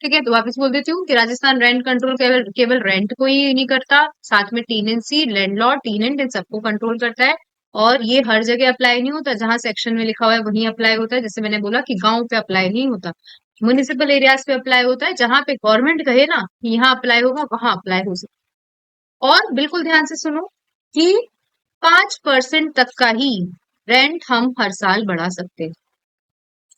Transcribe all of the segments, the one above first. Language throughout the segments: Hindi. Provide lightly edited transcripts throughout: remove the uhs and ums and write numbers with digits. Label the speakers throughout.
Speaker 1: ठीक है, तो वापस बोल देती हूँ कि राजस्थान रेंट कंट्रोल केवल केवल रेंट को ही नहीं करता, साथ में टेनेंसी, लैंडलॉर्ड, टीनेंट इन सबको कंट्रोल करता है। और ये हर जगह अप्लाई नहीं होता, जहां सेक्शन में लिखा हुआ है वहीं अप्लाई होता है। जैसे मैंने बोला कि गांव पे अप्लाई नहीं होता, म्युनिसिपल एरियाज पे अप्लाई होता है, जहां पे गवर्नमेंट कहे ना कि यहाँ अप्लाई होगा वहां अप्लाई हो सकता है। और बिल्कुल ध्यान से सुनो कि 5% तक का ही रेंट हम हर साल बढ़ा सकते हैं।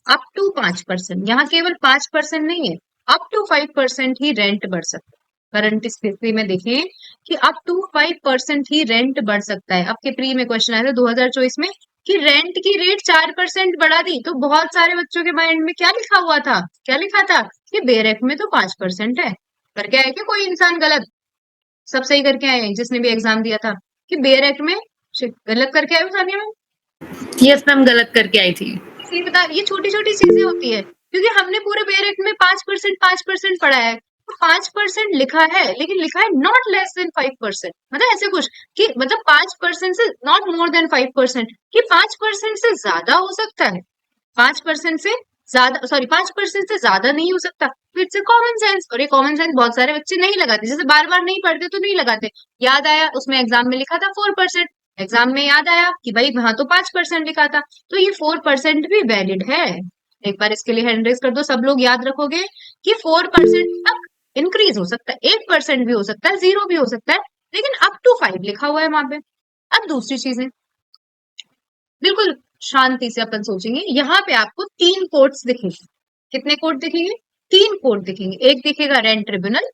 Speaker 1: अप टू 5%, यहाँ केवल 5% नहीं है, अप टू 5% ही रेंट बढ़ सकता है। करंट स्थिति में देखें कि अप टू 5% ही रेंट बढ़ सकता है। आपके प्री में क्वेश्चन आया था 2024 में कि रेंट की रेट 4% बढ़ा दी, तो बहुत सारे बच्चों के माइंड में क्या लिखा हुआ था, क्या लिखा था कि बेरेक में तो 5% है। करके आए क्या कोई इंसान गलत? सब सही करके आए हैं जिसने भी एग्जाम दिया था कि बेरेक में गलत करके आए हो सानिया में?
Speaker 2: यस मैम, गलत करके आई थी।
Speaker 1: सही बता, ये छोटी छोटी चीजें होती है, क्योंकि हमने पूरे बेरेट में 5% पढ़ा है, तो 5% लिखा है, लेकिन लिखा है नॉट लेस देन 5%, मतलब ऐसे कुछ कि मतलब 5% से नॉट मोर देन 5%, कि 5% से ज्यादा हो सकता है, 5% से ज्यादा, सॉरी 5% से ज्यादा नहीं हो सकता। इट्स ए कॉमन सेंस, और ये कॉमन सेंस बहुत सारे बच्चे नहीं लगाते, जैसे बार बार नहीं पढ़ते तो नहीं लगाते। याद आया उसमें एग्जाम में लिखा था 4%, एग्जाम में याद आया कि भाई वहां तो 5% लिखा था, तो ये 4% भी वैलिड है। एक बार इसके लिए हैंड रेज कर दो, सब लोग याद रखोगे कि 4% तक इंक्रीज हो सकता है, 8% भी हो सकता है, 0 भी हो सकता है, लेकिन अप टू 5 लिखा हुआ है वहां पे। अब दूसरी चीजें बिल्कुल शांति से अपन सोचेंगे, यहाँ पे आपको 3 कोर्ट्स दिखेंगे। कितने कोर्ट दिखेंगे? 3 कोर्ट दिखेंगे। एक दिखेगा रेंट ट्रिब्यूनल,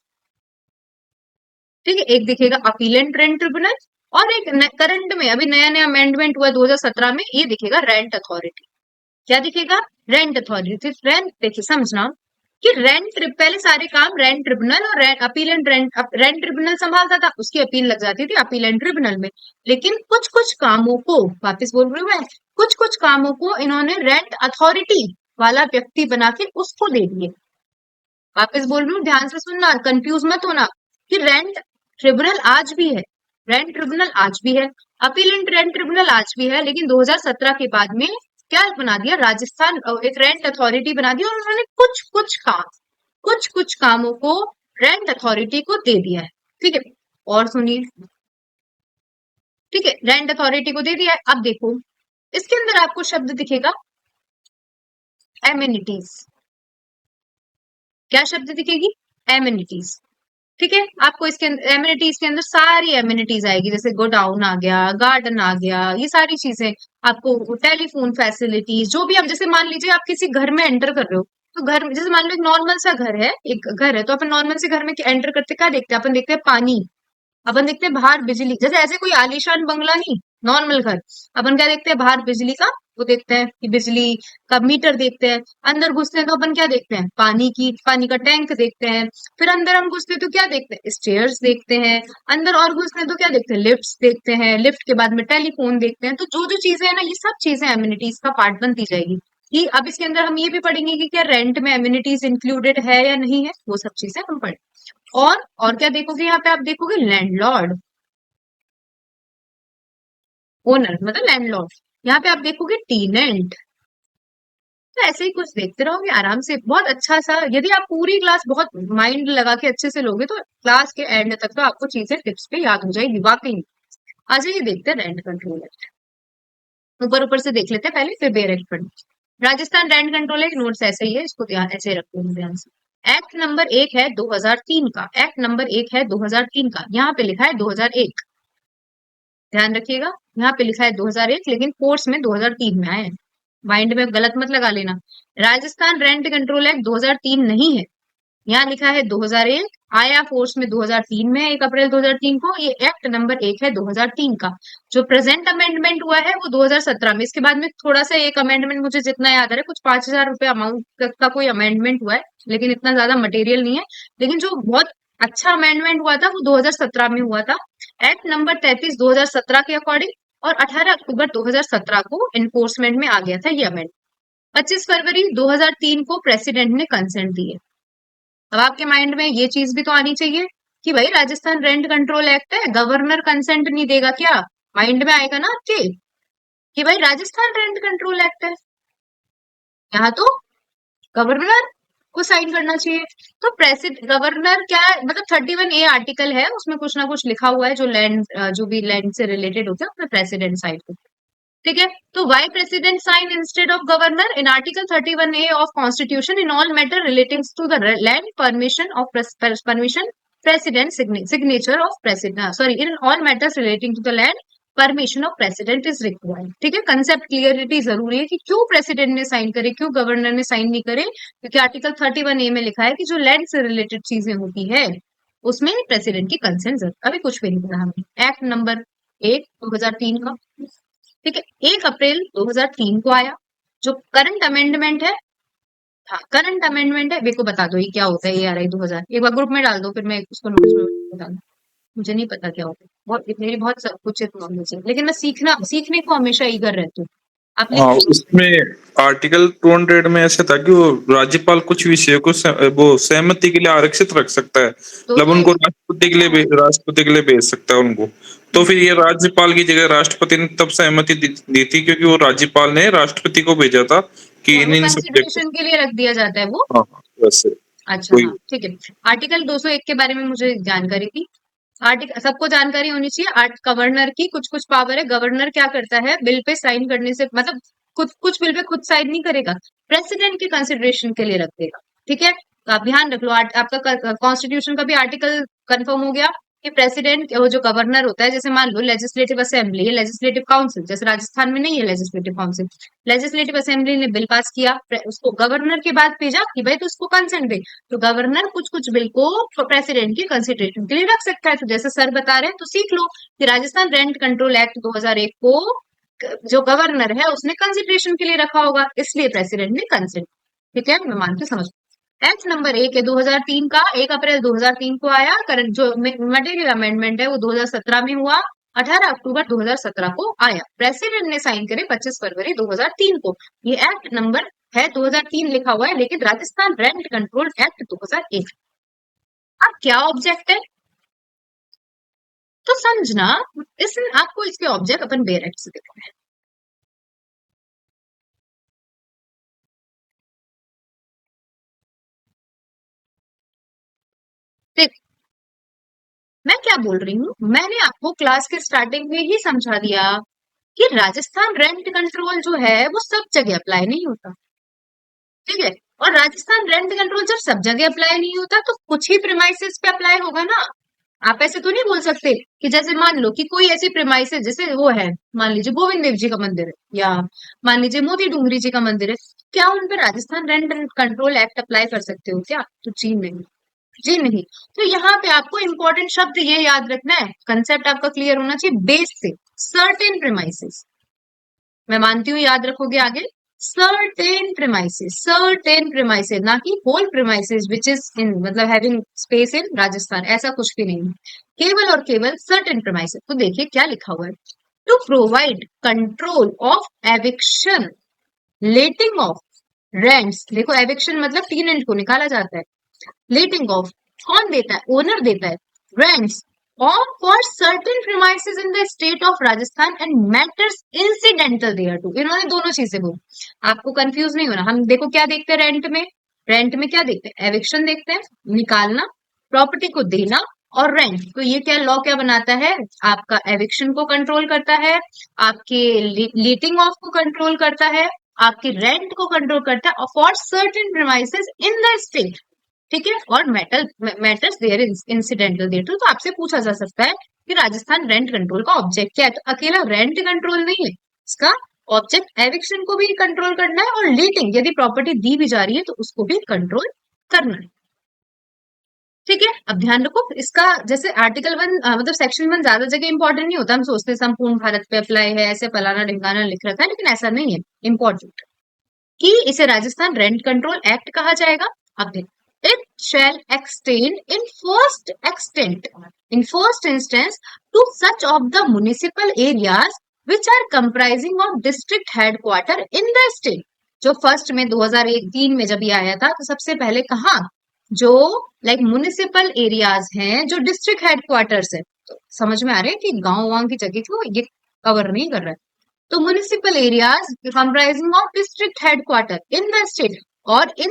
Speaker 1: ठीक है, एक दिखेगा अपीलेंट रेंट ट्रिब्यूनल, और एक करंट में अभी नया नया अमेंडमेंट हुआ 2017 में, ये दिखेगा रेंट अथॉरिटी। क्या दिखेगा? Rent authority. रेंट देखिए समझना कि पहले सारे काम रेंट ट्रिब्यूनल और अपीलेंट रेंट ट्रिब्यूनल संभालता था, उसकी अपील लग जाती थी अपीलेंट ट्रिब्यूनल में। लेकिन कुछ कुछ कामों को, वापस बोल रही हूँ मैं, कुछ कुछ कामों को इन्होंने रेंट अथॉरिटी वाला व्यक्ति बना के उसको दे दिए। वापस बोल रही हूँ, ध्यान से सुनना, कंफ्यूज मत होना कि रेंट ट्रिब्यूनल आज भी है, रेंट ट्रिब्यूनल आज भी है, अपीलेंट रेंट ट्रिब्यूनल आज भी है, लेकिन 2017 के बाद में क्या बना दिया, राजस्थान एक रेंट अथॉरिटी बना दिया, और उन्होंने कुछ कुछ कामों को रेंट अथॉरिटी को दे दिया है। ठीक है, और सुनिए, ठीक है, रेंट अथॉरिटी को दे दिया है। अब देखो इसके अंदर आपको शब्द दिखेगा एमिनिटीज। क्या शब्द दिखेगी? एमिनिटीज। ठीक है, आपको इसके एमिनिटीज के अंदर सारी एमिनिटीज आएगी, जैसे गोडाउन आ गया, गार्डन आ गया, ये सारी चीजें आपको, टेलीफोन फैसिलिटीज, जो भी आप, जैसे मान लीजिए आप किसी घर में एंटर कर रहे हो, तो घर में जैसे मान लो एक नॉर्मल सा घर है, एक घर है, तो अपन नॉर्मल से घर में एंटर करते क्या देखते हैं? अपन देखते हैं पानी, अपन देखते हैं बाहर बिजली, जैसे ऐसे कोई आलीशान बंगला नहीं, नॉर्मल घर, अपन क्या देखते हैं? बाहर बिजली का वो देखते हैं कि बिजली का मीटर देखते हैं। अंदर घुसते हैं तो अपन क्या देखते हैं? पानी का टैंक देखते हैं। फिर अंदर हम घुसते हैं तो क्या देखते हैं? स्टेयर्स देखते हैं। अंदर और घुसते हैं तो क्या देखते हैं? लिफ्ट देखते हैं। लिफ्ट के बाद में टेलीफोन देखते हैं। तो जो जो चीजें है ना, ये सब चीजें एमिनिटीज का पार्ट बनती जाएगी। कि अब इसके अंदर हम ये भी पढ़ेंगे कि क्या रेंट में एमिनिटीज इंक्लूडेड है या नहीं है, वो सब चीजें हम पढ़ें। और क्या देखोगे यहाँ पे? आप देखोगे लैंडलॉर्ड, ओनर मतलब लैंडलॉर्ड। यहाँ पे आप देखोगे टीनेंट। तो ऐसे ही कुछ देखते रहोगे आराम से, बहुत अच्छा सा। यदि आप पूरी क्लास बहुत माइंड लगा के अच्छे से लोगे तो क्लास के एंड तक तो आपको चीजें टिप्स पे याद हो जाएगी वाकई में। आ जाइए देखते हैं रेंट कंट्रोल एक्ट। ऊपर ऊपर से देख लेते हैं पहले, फिर बेयर एक्ट पढ़ेंगे। Rajasthan rent control act notes ऐसे ही है, इसको ध्यान ऐसे रखते हैं ध्यान से। एक्ट नंबर 1 है 2003 का, एक्ट नंबर 1 है 2003 का, यहाँ पे लिखा है 2001, ध्यान रखिएगा। यहाँ पे लिखा है 2001, लेकिन कोर्स में 2003 में आए हैं, माइंड में गलत मत लगा लेना। राजस्थान रेंट कंट्रोल एक्ट 2003 नहीं है, यहाँ लिखा है 2001, आया फोर्स में 2003 में, 1 अप्रैल 2003 को। ये एक्ट नंबर 1 है 2003 का। जो प्रेजेंट अमेंडमेंट हुआ है वो 2017 में, इसके बाद में थोड़ा सा एक अमेंडमेंट मुझे जितना याद आ रहा है, कुछ 5,000 रुपए अमाउंट का कोई अमेंडमेंट हुआ है, लेकिन इतना ज्यादा मटेरियल नहीं है। लेकिन जो बहुत अच्छा अमेंडमेंट हुआ था वो 2017 में हुआ था। एक्ट नंबर 33 2017 के अकॉर्डिंग, और 18 अक्टूबर 2017 को इन्फोर्समेंट में आ गया था ये अमेंडमेंट। 25 फरवरी 2003 को प्रेसिडेंट ने कंसेंट दी है। अब आपके माइंड में ये चीज भी तो आनी चाहिए कि भाई राजस्थान रेंट कंट्रोल एक्ट है, गवर्नर कंसेंट नहीं देगा क्या? माइंड में आएगा ना आपके कि भाई राजस्थान रेंट कंट्रोल एक्ट है, यहाँ तो गवर्नर को साइन करना चाहिए। तो प्रेसिडेंट गवर्नर क्या है, मतलब 31A आर्टिकल है, उसमें कुछ ना कुछ लिखा हुआ है जो लैंड जो भी लैंड से रिलेटेड होता है उसमें प्रेसिडेंट साइन करता है। ठीक है, तो why president sign instead of governor in article 31A of constitution in all matter relating to the land permission of permission president signature of president sorry in all matters relating to the land permission of president is required. ठीक है, कंसेप्ट क्लियरिटी जरूरी है कि क्यों प्रेसिडेंट ने साइन करे, क्यों गवर्नर ने साइन नहीं करे, क्योंकि आर्टिकल 31A में लिखा है कि जो लैंड से रिलेटेड चीजें होती है उसमें प्रेसिडेंट की कंसेंट जरूर। अभी कुछ भी नहीं पढ़ा हमने। एक्ट नंबर 1/2003 का, ठीक है, 1 अप्रैल 2003 को आया। जो करंट अमेंडमेंट है, हाँ करंट अमेंडमेंट है, मेरे को बता दो ये क्या होता है, ये आ रहा है 2000, एक बार ग्रुप में डाल दो फिर मैं उसको नोट्स में बता दूँ। मुझे नहीं पता क्या होता है, बहुत मेरी बहुत सब कुछ नॉलेज है, लेकिन मैं सीखने को हमेशा ईगर रहती हूँ। आप लिख
Speaker 3: हाँ,
Speaker 1: लो।
Speaker 3: उसमें आर्टिकल 200 में ऐसा था कि वो राज्यपाल कुछ विषयों को वो सहमति के लिए आरक्षित रख सकता है, मतलब उनको राष्ट्रपति के लिए राष्ट्रपति के लिए भेज सकता है उनको। तो फिर ये राज्यपाल की जगह राष्ट्रपति ने तब सहमति दी थी, क्योंकि वो राज्यपाल ने राष्ट्रपति को भेजा था कि
Speaker 1: वो
Speaker 3: इन सब्जेक्ट।
Speaker 1: कंसिडरेशन के लिए रख दिया जाता है वो।
Speaker 3: हाँ हाँ, वैसे
Speaker 1: अच्छा
Speaker 3: वही।
Speaker 1: हाँ ठीक है। आर्टिकल 201 के बारे में मुझे जानकारी थी। आर्टिकल सबको जानकारी होनी चाहिए। आर्ट गवर्नर की कुछ कुछ पावर है। गवर्नर क्या करता है, बिल पे साइन करने से मतलब कुछ बिल पे खुद साइन नहीं करेगा, प्रेसिडेंट के कंसिडरेशन के लिए रख देगा। ठीक है, तो आप ध्यान रख लो। आपका कॉन्स्टिट्यूशन का भी आर्टिकल कंफर्म हो गया कि प्रेसिडेंट वो जो गवर्नर होता है, जैसे मान लो लेजिस्लेटिव असेंबली है, लेजिस्लेटिव काउंसिल, जैसे राजस्थान में नहीं है लेजिस्लेटिव काउंसिल, लेजिस्लेटिव असेंबली ने बिल पास किया, उसको गवर्नर के बाद भेजा कि भाई तो उसको कंसेंट दे, तो गवर्नर कुछ कुछ बिल को प्रेसिडेंट की कंसिडरेशन के लिए रख सकता है। तो जैसे सर बता रहे हैं तो सीख लो कि राजस्थान रेंट कंट्रोल एक्ट 2001 को जो गवर्नर है उसने कंसिडरेशन के लिए रखा होगा, इसलिए प्रेसिडेंट ने कंसेंट। ठीक है, मैं मानती समझ। एक्ट नंबर 1 है 2003 का, 1 अप्रैल 2003 को आया। करंट जो मटेरियल अमेंडमेंट है वो 2017 में हुआ, 18 अक्टूबर 2017 को आया। प्रेसिडेंट ने साइन करे 25 फरवरी 2003 को। ये एक्ट नंबर है 2003 लिखा हुआ है, लेकिन राजस्थान रेंट कंट्रोल एक्ट 2001। अब क्या ऑब्जेक्ट है तो समझना, इसमें आपको इसके ऑब्जेक्ट अपन बेयर एक्ट से देखना है। देख, मैं क्या बोल रही हूँ, मैंने आपको क्लास के स्टार्टिंग में ही समझा दिया कि राजस्थान रेंट कंट्रोल जो है वो सब जगह अप्लाई नहीं होता। ठीक है, और राजस्थान रेंट कंट्रोल जब सब जगह अप्लाई नहीं होता तो कुछ ही प्रीमाइसेस पे अप्लाई होगा ना। आप ऐसे तो नहीं बोल सकते कि जैसे मान लो कि कोई ऐसी प्रीमाइसेस जैसे वो है, मान लीजिए गोविंद देव जी का मंदिर है, या मान लीजिए मोती डूंगरी जी का मंदिर है, क्या उन पर Rajasthan rent control act apply कर सकते हो क्या? तो जी नहीं, जी नहीं। तो यहाँ पे आपको इंपॉर्टेंट शब्द ये याद रखना है, कंसेप्ट आपका क्लियर होना चाहिए। बेस से सर्टेन प्रीमाइसेस, मैं मानती हूँ याद रखोगे आगे। सर्टेन प्रीमाइसेस, ना कि whole premises which is in मतलब हैविंग स्पेस इन राजस्थान, ऐसा कुछ भी नहीं है, केवल और केवल सर्टेन प्रीमाइसेस। तो देखिए क्या लिखा हुआ है, to provide control of eviction, letting of rents. देखो एविक्शन मतलब टीनेंट को निकाला जाता है, लेटिंग ऑफ कौन देता है, ओनर देता है, rents or for certain premises in the state of Rajasthan and matters incidental thereto। इन्होंने दोनों चीजें बोली, आपको कंफ्यूज नहीं होना। हम देखो क्या देखते हैं रेंट में, रेंट में क्या देखते हैं, एविक्शन देखते हैं, निकालना, प्रॉपर्टी को देना, और रेंट। तो ये क्या लॉ क्या बनाता है, आपका एविक्शन को कंट्रोल करता है, आपके लीटिंग ऑफ को कंट्रोल करता है, आपके रेंट को कंट्रोल करता है, for certain premises in the state. ठीक है, और मैटर्स देयर इंसिडेंटल देयर। तो आपसे पूछा जा सकता है कि राजस्थान रेंट कंट्रोल का ऑब्जेक्ट क्या है, तो अकेला रेंट कंट्रोल नहीं है, इसका ऑब्जेक्ट एविक्शन को भी कंट्रोल करना है, और लीटिंग यदि प्रॉपर्टी दी भी जा रही है तो उसको भी कंट्रोल करना है। ठीक है, अब ध्यान रखो इसका, जैसे आर्टिकल 1 मतलब सेक्शन 1 ज्यादा जगह इंपॉर्टेंट नहीं होता, हम सोचते हैं संपूर्ण भारत पे अप्लाई है, ऐसे फलाना ढिंगाना लिख रखा है, लेकिन ऐसा नहीं है। इंपॉर्टेंट कि इसे राजस्थान रेंट कंट्रोल एक्ट कहा जाएगा। अब देखो, it shall extend in first instance to such of the municipal areas which are comprising of district headquarter in the state। जो फर्स्ट में 2003 में जब ये आया था तो सबसे पहले कहा जो लाइक म्युनिसिपल एरियाज हैं जो डिस्ट्रिक्ट हेडक्वार्टर्स है, तो समझ में आ रहा है कि गांव वांव की जगह को ये कवर नहीं कर रहा है। तो municipal areas comprising of district headquarter in the state, or in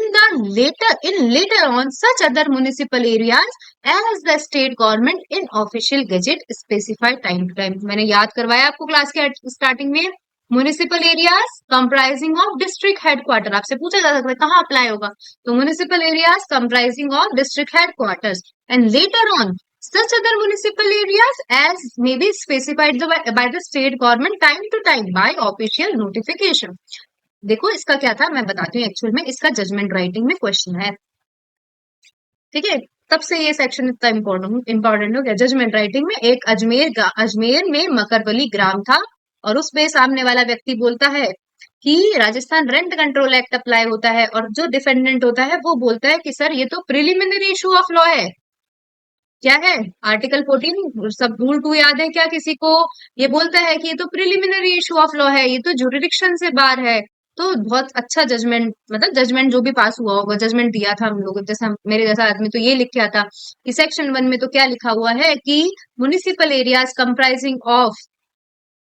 Speaker 1: later on such other municipal areas as the state government in official gazette specified time to time. मैंने याद करवाया आपको क्लास के स्टार्टिंग में, municipal areas comprising of district headquarter, आपसे पूछा जा सकता है कहाँ अप्लाई होगा, तो municipal areas comprising of district headquarters and later on such other municipal areas as may be specified by the state government time to time by official notification. देखो इसका क्या था मैं बताती हूँ, एक्चुअल में इसका जजमेंट राइटिंग में क्वेश्चन है, ठीक है, तब से ये सेक्शन इतना इंपॉर्टेंट हो गया। जजमेंट राइटिंग में एक अजमेर में मकरवली ग्राम था और उस पे सामने वाला व्यक्ति बोलता है कि Rajasthan rent control act apply होता है, और जो डिफेंडेंट होता है वो बोलता है कि सर ये तो प्रिलिमिनरी इशू ऑफ लॉ है। क्या है आर्टिकल 14 सब रूल 2 याद है क्या किसी को? ये बोलता है कि ये तो प्रिलिमिनरी इशू ऑफ लॉ है, ये तो जुरिडिक्शन से बाहर है। तो बहुत अच्छा जजमेंट, मतलब जजमेंट जो भी पास हुआ होगा, जजमेंट दिया था हम लोग, जैसा मेरे जैसा आदमी तो ये लिख के आता कि सेक्शन 1 में तो क्या लिखा हुआ है कि municipal areas comprising of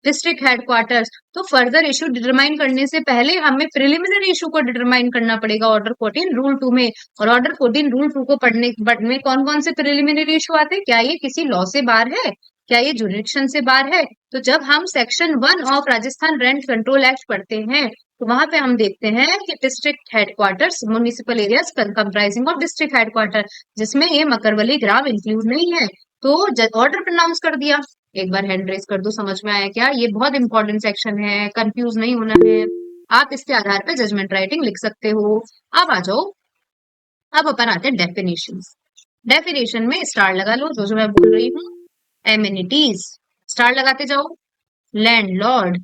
Speaker 1: district headquarters, तो फर्दर इशू डिटरमाइन करने से पहले हमें प्रिलिमिनरी इशू को डिटरमाइन करना पड़ेगा ऑर्डर 14 रूल 2 में। और ऑर्डर 14 रूल 2 को पढ़ने में कौन कौन से प्रिलिमिनरी इशू आते हैं, क्या ये किसी लॉ से बाहर है, क्या ये जुरिडिक्शन से बाहर है? तो जब हम section 1 of Rajasthan rent control act पढ़ते हैं तो वहां पे हम देखते हैं कि district headquarters municipal areas comprising of district headquarter, जिसमें ये मकरवली ग्राम इंक्लूड नहीं है, तो ऑर्डर प्रोनाउंस कर दिया। एक बार हैंड रेस कर दो, समझ में आया क्या? ये बहुत इंपॉर्टेंट सेक्शन है, कंफ्यूज नहीं होना है, आप इसके आधार पे जजमेंट राइटिंग लिख सकते हो। अब आ जाओ, अब अपन आते हैं डेफिनेशन। डेफिनेशन में स्टार लगा लो, जो जो मैं बोल रही हूँ। एमिनिटीज स्टार लगाते जाओ। लैंडलॉर्ड,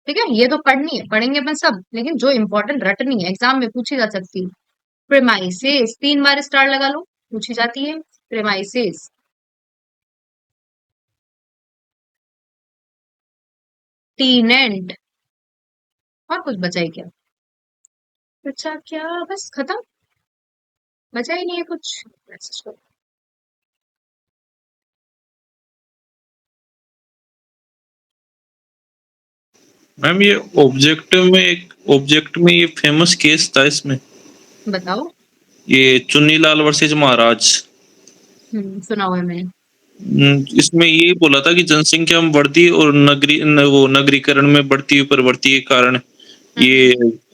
Speaker 1: ठीक है, ये तो पढ़नी है, पढ़ेंगे अपन सब, लेकिन जो इंपॉर्टेंट रटनी है एग्जाम में पूछी जा सकती है। प्रेमाइसेस 3 बार स्टार लगा लो, पूछी जाती है प्रेमाइसेस। टीनेंट, और कुछ बचा ही क्या? बचा क्या? बस खत्म, बचा ही नहीं है कुछ।
Speaker 3: मैम ये ऑब्जेक्ट में ये फेमस केस था इसमें,
Speaker 1: बताओ।
Speaker 3: ये चुन्नीलाल वर्सेज महाराज।
Speaker 1: सुना हुआ है मैंने।
Speaker 3: इसमें ये बोला था कि जनसंख्या में बढ़ती और वो नगरीकरण में बढ़ती हुई प्रवृत्ति के कारण ये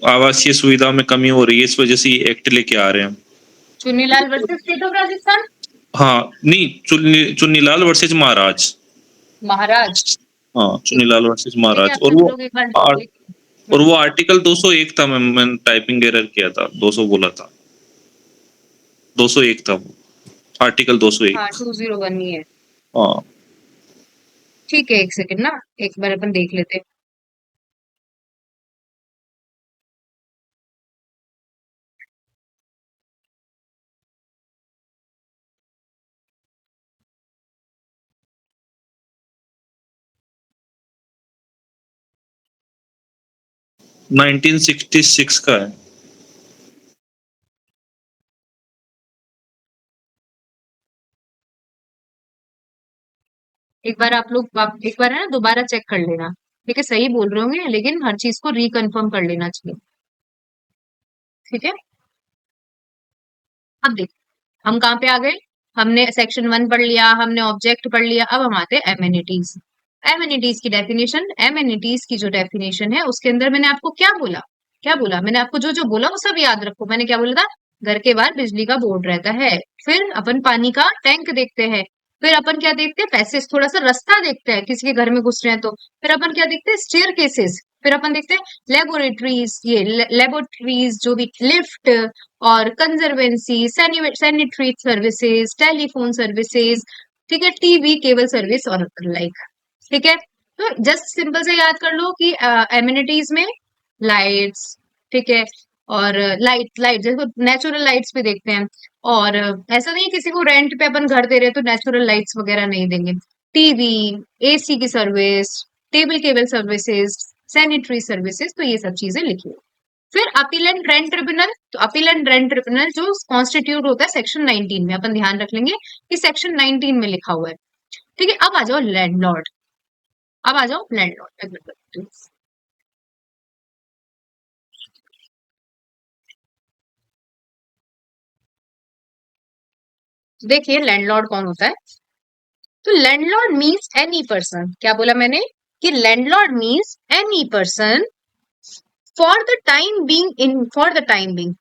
Speaker 3: आवासीय सुविधा में कमी हो रही है, इस वजह से ये एक्ट लेके आ रहे हैं।
Speaker 1: Chunnilal versus state of Rajasthan.
Speaker 3: हाँ नहीं, चुन्नीलाल वर्सेज महाराज।
Speaker 1: महाराज,
Speaker 3: हाँ,
Speaker 1: ठीक
Speaker 3: चुन्नीलाल वर्सेज
Speaker 1: ठीक है,
Speaker 3: महाराज।
Speaker 1: अपन लोग एक बार
Speaker 3: और वो आर्टिकल 201 था मैम, मैंने टाइपिंग एरर किया था, 200 बोला था, 201 था वो, आर्टिकल 201।
Speaker 1: हाँ 201 ही है।
Speaker 3: हाँ
Speaker 1: ठीक है, एक सेकंड ना, एक बार अपन देख लेते हैं।
Speaker 3: । 1966 का है।
Speaker 1: एक बार आप लोग एक बार है ना दोबारा चेक कर लेना, ठीक है, सही बोल रहे होंगे लेकिन हर चीज को रिकन्फर्म कर लेना चाहिए, ठीक है। अब देख, हम कहाँ पे आ गए? हमने सेक्शन 1 पढ़ लिया, हमने ऑब्जेक्ट पढ़ लिया, अब हम आते हैं एमिनिटीज। एमिनिटीज की डेफिनेशन, एमिनिटीज की जो डेफिनेशन है उसके अंदर मैंने आपको क्या बोला, क्या बोला मैंने आपको? जो जो बोला वो सब याद रखो। मैंने क्या बोला था? घर के बाहर बिजली का बोर्ड रहता है, फिर अपन पानी का टैंक देखते हैं, फिर अपन क्या देखते हैं? पैसेज, थोड़ा सा रास्ता देखते हैं किसी के घर में घुस रहे हैं तो, फिर अपन क्या देखते हैं? स्टेयर केसेस, फिर अपन देखते हैं लेबोरेटरीज, ये लेबोरेटरीज जो भी, लिफ्ट और conservancy, sanitary services, telephone services, ठीक है, टीवी केबल सर्विस और लाइक, ठीक है। तो जस्ट सिंपल से याद कर लो कि एमिनिटीज में लाइट्स, ठीक है, और लाइट जैसे नेचुरल लाइट्स भी देखते हैं, और ऐसा नहीं किसी को रेंट पे अपन घर दे रहे हैं तो नेचुरल लाइट्स वगैरह नहीं देंगे। टीवी, एसी की service, table cable services, sanitary services, तो ये सब चीजें लिखिए। फिर अपील एंड रेंट ट्रिब्यूनल, तो अपील एंड रेंट ट्रिब्यूनल जो कॉन्स्टिट्यूट होता है सेक्शन 19 में, अपन ध्यान रख लेंगे कि सेक्शन 19 में लिखा हुआ है, ठीक है। अब आ जाओ लैंडलॉर्ड, अब आ जाओ लैंडलॉर्ड। देखिए लैंडलॉर्ड कौन होता है। तो लैंडलॉर्ड मीन्स एनी पर्सन, क्या बोला मैंने कि landlord means any person for the time being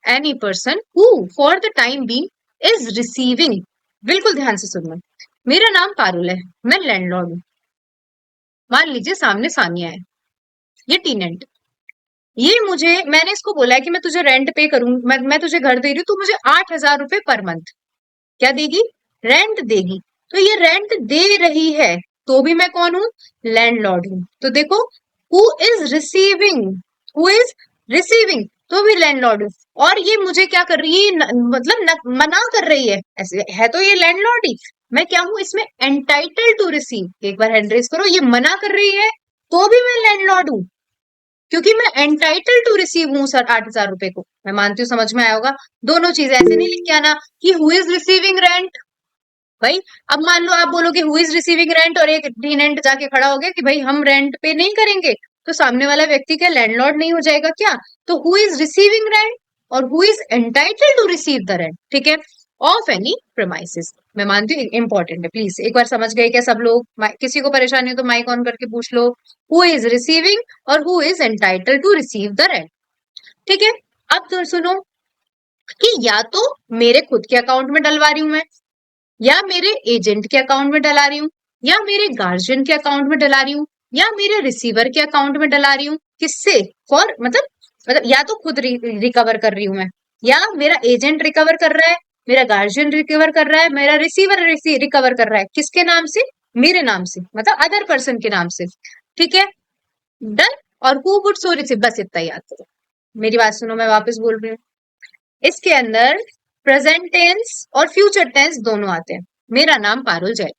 Speaker 1: any person who for the time being is receiving। बिल्कुल ध्यान से सुनना, मेरा नाम पारुल है, मैं लैंडलॉर्ड हूं। मान लीजिए सामने सानिया है, ये टीनेंट, ये मुझे, मैंने इसको बोला है कि मैं तुझे रेंट पे करूं, मैं तुझे घर दे रही हूँ, तो मुझे 8,000 रुपए पर मंथ क्या देगी, रेंट देगी। तो ये रेंट दे रही है, तो भी मैं कौन हूं, लैंडलॉर्ड हूं। तो देखो who is receiving, who is receiving, तो भी लैंडलॉर्ड हूं। और ये मुझे क्या कर रही है, मना कर रही है, ऐसे है तो ये लैंडलॉर्ड ही। मैं क्या हूं इसमें, एंटाइटल्ड टू रिसीव। एक बार हैंड रेज करो, ये मना कर रही है तो भी मैं लैंडलॉर्ड हूं, क्योंकि मैं एंटाइटल टू रिसीव हूँ सर 8,000 रुपए को। मैं मानती हूँ समझ में आया होगा। दोनों चीज ऐसे नहीं लिख के आना कि हु इज रिसीविंग रेंट। भाई अब मान लो आप बोलोगे हु इज रिसीविंग रेंट, और एक टेनेंट जाके खड़ा हो गया कि भाई हम रेंट पे नहीं करेंगे, तो सामने वाला व्यक्ति क्या लैंडलॉर्ड नहीं हो जाएगा क्या। तो हु इज रिसीविंग रेंट और who is entitled to receive the rent, ठीक है, ऑफ एनी प्रीमाइसेस। मैं मानती हूँ इंपॉर्टेंट है, प्लीज एक बार समझ गए क्या सब लोग। किसी को परेशानी हो तो माइक ऑन करके पूछ लो। हु इज रिसीविंग और who is entitled to receive the rent, ठीक है। अब तो सुनो कि या तो मेरे खुद के अकाउंट में डलवा रही हूं मैं, या मेरे एजेंट के अकाउंट में डला रही हूँ, या मेरे गार्जियन के अकाउंट में डला रही हूँ, या मेरे रिसीवर के अकाउंट में डला रही हूँ। किससे, फॉर मतलब या तो खुद रिकवर कर रही हूँ मैं, या मेरा एजेंट रिकवर कर रहा है, मेरा गार्जियन रिकवर कर रहा है, मेरा रिसीवर रिकवर कर रहा है। किसके नाम से, मेरे नाम से, मतलब अदर पर्सन के नाम से, ठीक है, डन। और हु वुड सो रिसीव, बस इतना याद करो। मेरी बात सुनो, मैं वापस बोल रही हूँ। इसके अंदर प्रेजेंट टेंस और फ्यूचर टेंस दोनों आते हैं। मेरा नाम पारुल जैन,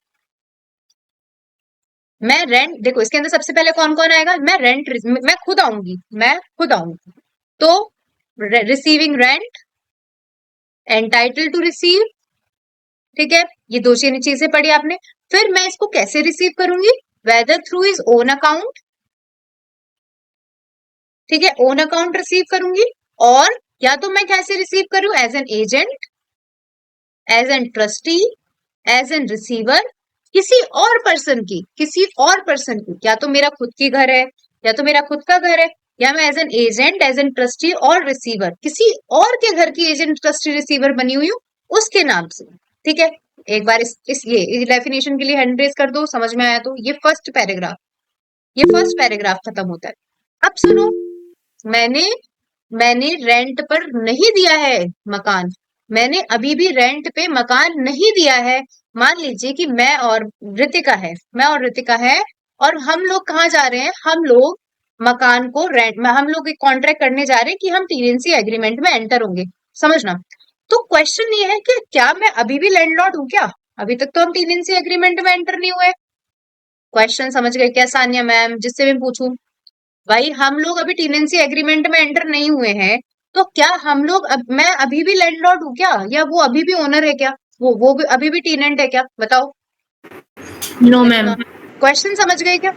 Speaker 1: मैं रेंट, देखो इसके अंदर सबसे पहले कौन कौन आएगा, मैं खुद आऊंगी, तो receiving rent, entitle to receive, ठीक है, ये दो चीजें पढ़ी आपने। फिर मैं इसको कैसे रिसीव करूंगी, whether through is own account, ठीक है, ओन अकाउंट रिसीव करूंगी। और या तो मैं कैसे रिसीव करूं, as an agent, as an trustee, as an receiver, किसी और पर्सन की, या तो मेरा खुद की घर है, या तो मेरा खुद का घर है, या मैं as an agent, as an trustee और रिसीवर किसी और के घर की एजेंट ट्रस्टी रिसीवर बनी हुई हूँ उसके नाम से, ठीक है। एक बार ये डेफिनेशन के लिए हैंड रेज कर दो, समझ में आया तो। ये फर्स्ट पैराग्राफ खत्म होता है। अब सुनो, मैंने मैंने रेंट पर नहीं दिया है मकान, मैंने अभी भी रेंट पे मकान नहीं दिया है। मान लीजिए कि मैं और ऋतिका है, और हम लोग कहाँ जा रहे हैं, हम लोग मकान को हम लोग एक कॉन्ट्रैक्ट करने जा रहे हैं कि हम टेनेंसी एग्रीमेंट में एंटर होंगे, समझना। तो क्वेश्चन ये है कि क्या मैं अभी भी लैंडलॉर्ड हूँ क्या, अभी तक तो हम टेनेंसी एग्रीमेंट में एंटर नहीं हुए। क्वेश्चन समझ गए क्या सानिया मैम, जिससे मैं पूछूं, भाई हम लोग अभी टेनेंसी एग्रीमेंट में एंटर नहीं हुए हैं, तो क्या मैं अभी भी लैंडलॉर्ड हूँ क्या, या वो अभी भी ओनर है क्या, वो भी अभी भी टेनेंट है क्या, बताओ।
Speaker 2: No ma'am.
Speaker 1: क्वेश्चन समझ गए क्या,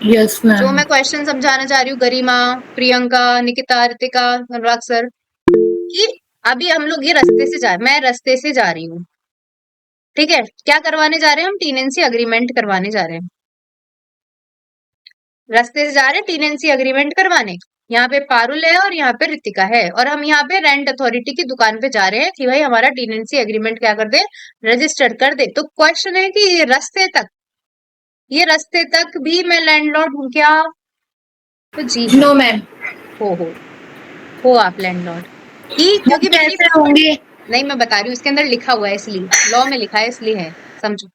Speaker 2: यस
Speaker 1: जो
Speaker 2: मैम।
Speaker 1: मैं क्वेश्चन समझाना चाह रही हूँ, गरिमा, प्रियंका, निकिता, रितिका, अनुराग सर, कि अभी हम लोग मैं रास्ते से जा रही हूँ, ठीक है, क्या करवाने जा रहे हैं हम, टेनेंसी अग्रीमेंट करवाने जा रहे हैं, रास्ते से जा रहे हैं टेनेंसी एग्रीमेंट करवाने। यहाँ पे पारुल है और यहाँ पे रितिका है, और हम यहाँ पे रेंट अथॉरिटी की दुकान पे जा रहे हैं कि भाई हमारा टेनेंसी एग्रीमेंट क्या कर दे, रजिस्टर कर दे। तो क्वेश्चन है कि ये रास्ते तक भी मैं लैंडलॉर्ड हूँ क्या, तो जी हाँ,
Speaker 2: नो मैम।
Speaker 1: हो आप लैंडलॉर्ड, क्योंकि
Speaker 2: कैसे होंगे?
Speaker 1: नहीं मैं बता रही हूँ, इसके अंदर लिखा हुआ है, इसलिए लॉ में लिखा है, इसलिए है, समझो।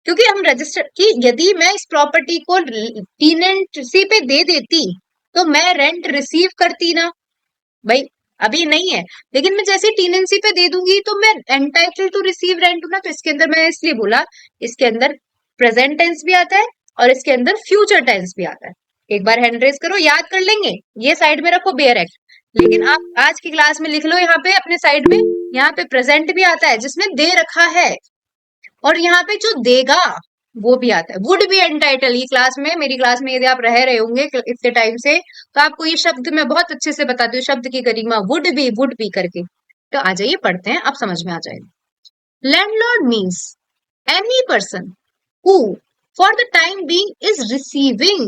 Speaker 1: क्योंकि हम रजिस्टर कि यदि मैं इस प्रॉपर्टी को टेनेंसी पे दे देती तो मैं रेंट रिसीव करती ना, भाई अभी नहीं है, लेकिन मैं जैसे टेनेंसी पे दे दूंगी तो मैं एंटाइटल टू रिसीव रेंट हूं ना। तो इसके अंदर मैं इसलिए बोला, इसके अंदर प्रेजेंट टेंस भी आता है और इसके अंदर फ्यूचर टेंस भी आता है। एक बार हैंड रेज करो, याद कर लेंगे, ये साइड में रखो बेयर एक्ट, लेकिन आप आज की क्लास में लिख लो यहाँ पे अपने साइड में, यहाँ पे प्रेजेंट भी आता है जिसमें दे रखा है, और यहाँ पे जो देगा वो भी आता है, वुड बी एंटाइटल। ये क्लास में, मेरी क्लास में यदि आप रह रहे होंगे इतने टाइम से, तो आपको ये शब्द मैं बहुत अच्छे से बताती हूँ, शब्द की गरिमा, वुड बी करके। तो आ जाइए पढ़ते हैं, अब समझ में आ जाएगा। Landlord means any person who for the time being is receiving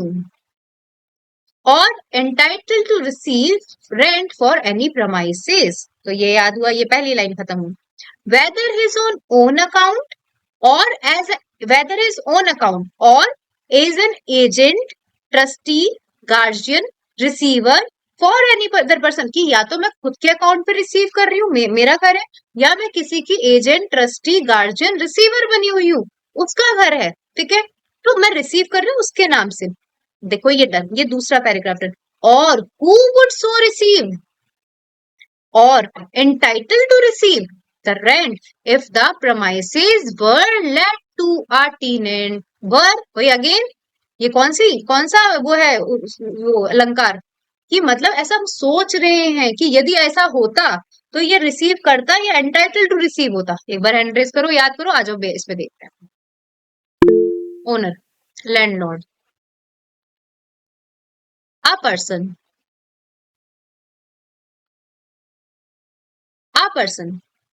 Speaker 1: or entitled to receive rent for any premises. तो ये याद हुआ, ये पहली लाइन खत्म हुई. Whether his own account or whether his own account or as an agent, trustee, guardian, receiver for any other person, कि या तो मैं खुद के अकाउंट पे रिसीव कर रही हूँ, मेरा घर है, या मैं किसी की एजेंट, ट्रस्टी, गार्जियन, रिसीवर बनी हुई हूँ, उसका घर है. ठीक है, तो मैं रिसीव कर रही हूँ उसके नाम से. देखो ये डन, ये दूसरा पैराग्राफ डन. और who would so receive or entitled to receive the rent if the premises were let to a tenant. वही अगेन, ये कौन सा वो है, वो अलंकार, कि मतलब ऐसा हम सोच रहे हैं कि यदि ऐसा होता तो ये रिसीव करता या एंटाइटल टू रिसीव होता. एक बार हैंड रेज करो, याद करो, आ जाओ इस पे देखते हैं. Owner, landlord, a person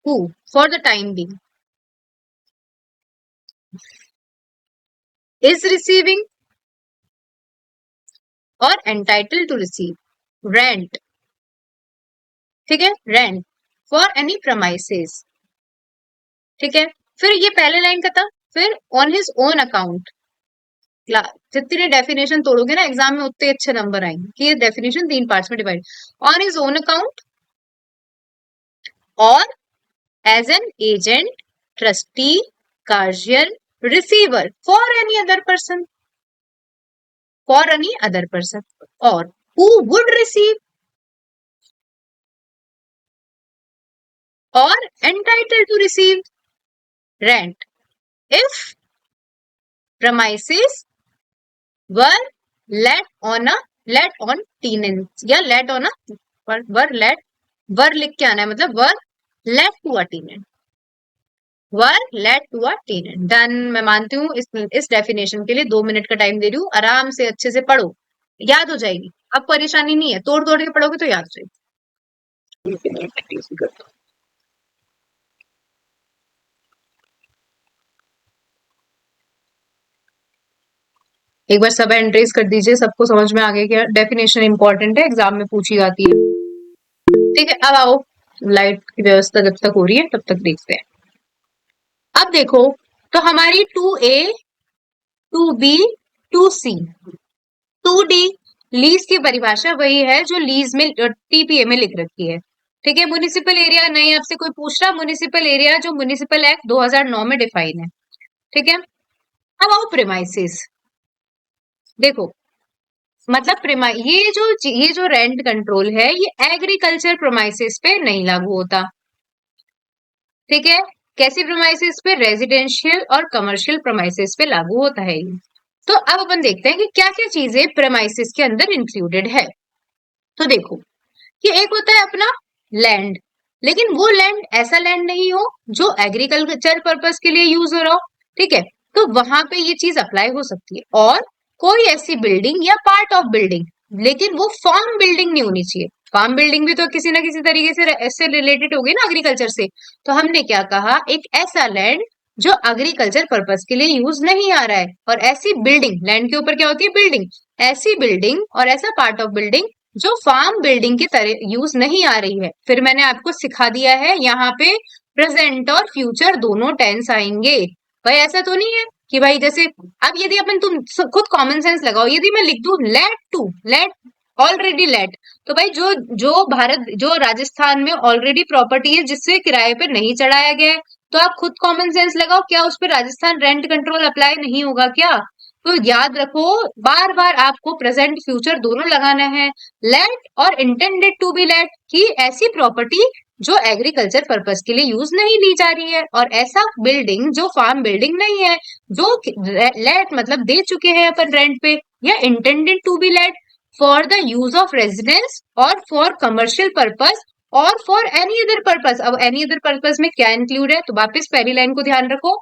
Speaker 1: who for the time being is receiving or entitled to receive rent. ठीक है, रेंट फॉर एनी प्रमाइसेस. ठीक है, फिर ये पहले लाइन का था. फिर ऑन हिज ओन अकाउंट, जितनी डेफिनेशन तोड़ोगे ना एग्जाम में उतने अच्छे नंबर आएंगे, कि ये डेफिनेशन 3 पार्ट्स में divide. On his own account or as an agent, trustee, guardian, receiver for any other person, or who would receive or entitled to receive rent if premises were let on tenants, या let on were लिख के आना है, मतलब were let to a tenant. Done. मैं मानती हूँ इस डेफिनेशन के लिए 2 मिनट का टाइम दे रही हूँ, आराम से अच्छे से पढ़ो, याद हो जाएगी. अब परेशानी नहीं है, तोड़ के पढ़ोगे तो याद हो जाएगी. एक बार सब एंट्रीज कर दीजिए, सबको समझ में आ गया कि डेफिनेशन इंपॉर्टेंट है, एग्जाम में पूछी जाती है. ठीक है, अब आओ, लाइट की व्यवस्था जब तक हो रही है तब तक देखते हैं. अब देखो, तो हमारी 2A, 2B, 2C, 2D lease की परिभाषा वही है जो लीज में टीपीए में लिख रखी है. ठीक है, म्युनिसिपल एरिया नहीं आपसे कोई पूछ रहा, म्युनिसिपल एरिया जो म्युनिसिपल एक्ट 2009 में डिफाइन है. ठीक है, अब आओ प्रेमाइसेस. देखो, मतलब ये जो रेंट कंट्रोल है ये एग्रीकल्चर प्रेमाइसेस पे नहीं लागू होता. ठीक है, कैसी प्रेमाइसेस पे? रेजिडेंशियल और कमर्शियल प्रेमाइसेस पे लागू होता है. तो अब अपन देखते हैं कि क्या क्या चीजें प्रेमाइसेस के अंदर इंक्लूडेड है. तो देखो, कि एक होता है अपना लैंड, लेकिन वो लैंड ऐसा लैंड नहीं हो जो एग्रीकल्चर पर्पस के लिए यूज हो रहा हो. ठीक है, तो वहां पे ये चीज अप्लाई हो सकती है. और कोई ऐसी बिल्डिंग या पार्ट ऑफ बिल्डिंग, लेकिन वो फार्म बिल्डिंग नहीं होनी चाहिए. फार्म बिल्डिंग भी तो किसी ना किसी तरीके से ऐसे रिलेटेड होगी ना एग्रीकल्चर से. तो हमने क्या कहा, एक ऐसा लैंड जो एग्रीकल्चर पर्पस के लिए यूज नहीं आ रहा है, और ऐसी बिल्डिंग, लैंड के ऊपर क्या होती है, बिल्डिंग, ऐसी बिल्डिंग और ऐसा पार्ट ऑफ बिल्डिंग जो फार्म बिल्डिंग की तरह यूज नहीं आ रही है. फिर मैंने आपको सिखा दिया है, यहाँ पे प्रेजेंट और फ्यूचर दोनों टेंस आएंगे. भाई ऐसा तो नहीं है कि भाई जैसे, अब यदि अपन तुम खुद कॉमन सेंस लगाओ, यदि मैं लिख दूं लेट ऑलरेडी लेट, तो भाई जो राजस्थान में ऑलरेडी प्रॉपर्टी है जिससे किराए पे नहीं चढ़ाया गया है, तो आप खुद कॉमन सेंस लगाओ, क्या उस पर राजस्थान रेंट कंट्रोल अप्लाई नहीं होगा क्या? तो याद रखो, बार बार आपको प्रेजेंट फ्यूचर दोनों लगाना है. लेट और इंटेंडेड टू बी लेट, की ऐसी प्रॉपर्टी जो एग्रीकल्चर पर्पस के लिए यूज नहीं ली जा रही है, और ऐसा बिल्डिंग जो फार्म बिल्डिंग नहीं है, जो लेट मतलब दे चुके हैं अपन रेंट पे, या intended to be let for the use of residence और फॉर कमर्शियल पर्पस और फॉर एनी अदर पर्पस. अब एनी अदर पर्पस में क्या इंक्लूड है, तो वापस पहली लाइन को ध्यान रखो,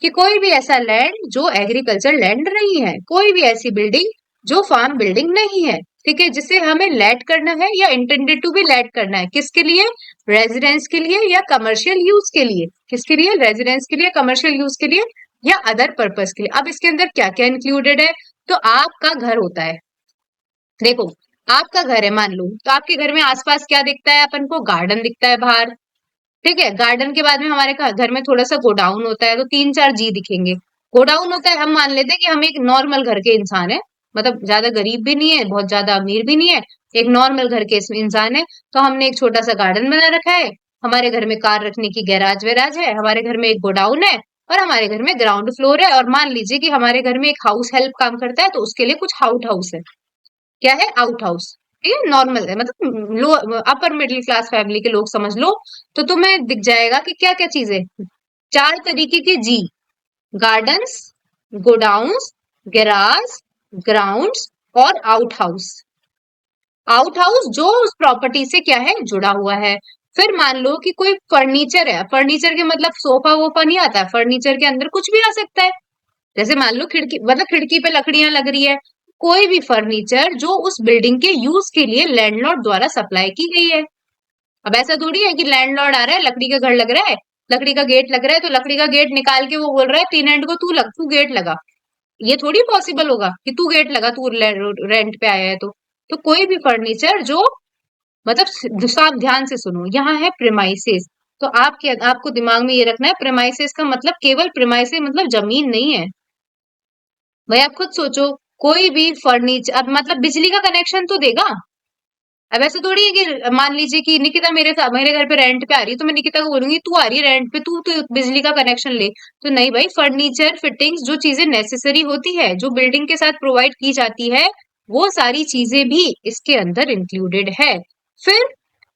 Speaker 1: कि कोई भी ऐसा लैंड जो एग्रीकल्चर लैंड नहीं है, कोई भी ऐसी बिल्डिंग जो फार्म बिल्डिंग नहीं है, ठीक है, जिसे हमें लेट करना है या इंटेंडेड टू बी लेट करना है, किसके लिए, रेजिडेंस के लिए या कमर्शियल यूज के लिए, किसके लिए, रेजिडेंस के लिए, कमर्शियल यूज के लिए या अदर पर्पस के लिए। अब इसके अंदर क्या क्या इंक्लूडेड है, तो आपका घर होता है, देखो आपका घर है मान लो, तो आपके घर में आसपास क्या दिखता है, अपन को गार्डन दिखता है बाहर, ठीक है, गार्डन के बाद में हमारे घर में थोड़ा सा गोडाउन होता है, तो 3-4 जी दिखेंगे। गोडाउन होता है, हम मान लेते हैं कि हम एक नॉर्मल घर के इंसान है, मतलब ज्यादा गरीब भी नहीं है, बहुत ज्यादा अमीर भी नहीं है, एक नॉर्मल घर के इंसान है, तो हमने एक छोटा सा गार्डन बना रखा है, हमारे घर में कार रखने की गैराज वैराज है, हमारे घर में एक गोडाउन है, और हमारे घर में ग्राउंड फ्लोर है, और मान लीजिए कि हमारे घर में एक हाउस हेल्प काम करता है, तो उसके लिए कुछ आउट हाउस है, क्या है, आउट हाउस, ठीक है, नॉर्मल है, मतलब लो अपर मिडिल क्लास फैमिली के लोग समझ लो, तो तुम्हें दिख जाएगा कि क्या क्या चीजें, 4 तरीके के जी, गार्डन्स, गोडाउन्स, गैराज, ग्राउंड्स और आउट हाउस। आउट हाउस जो उस प्रॉपर्टी से क्या है, जुड़ा हुआ है। फिर मान लो कि कोई फर्नीचर है, फर्नीचर के मतलब सोफा वोफा नहीं आता है, फर्नीचर के अंदर कुछ भी आ सकता है, जैसे मान लो खिड़की, मतलब खिड़की पे लकड़ियां लग रही है, कोई भी फर्नीचर जो उस बिल्डिंग के यूज के लिए लैंडलॉर्ड द्वारा सप्लाई की गई है। अब ऐसा थोड़ी है कि लैंडलॉर्ड आ रहा है, लकड़ी का घर लग रहा है, लकड़ी का गेट लग रहा है, तो लकड़ी का गेट निकाल के वो बोल रहा है टेनेंट को तू गेट लगा, ये थोड़ी पॉसिबल होगा कि तू गेट लगा, तू रेंट पे आया है तो कोई भी फर्नीचर जो, मतलब आप ध्यान से सुनो, यहाँ है प्रेमाइसेस, तो आपको दिमाग में ये रखना है, प्रेमाइसेस का मतलब केवल प्रेमाइसेस मतलब जमीन नहीं है भाई, आप खुद सोचो, कोई भी फर्नीचर, अब मतलब बिजली का कनेक्शन तो देगा, अब ऐसे थोड़ी है कि मान लीजिए कि निकिता मेरे घर पे रेंट पे आ रही है, तो मैं निकिता को बोलूंगी तू आ रही है रेंट पे, तू तो बिजली का कनेक्शन ले, तो नहीं भाई, फर्नीचर फिटिंग्स जो चीजें नेसेसरी होती है, जो बिल्डिंग के साथ प्रोवाइड की जाती है, वो सारी चीजें भी इसके अंदर इंक्लूडेड है। फिर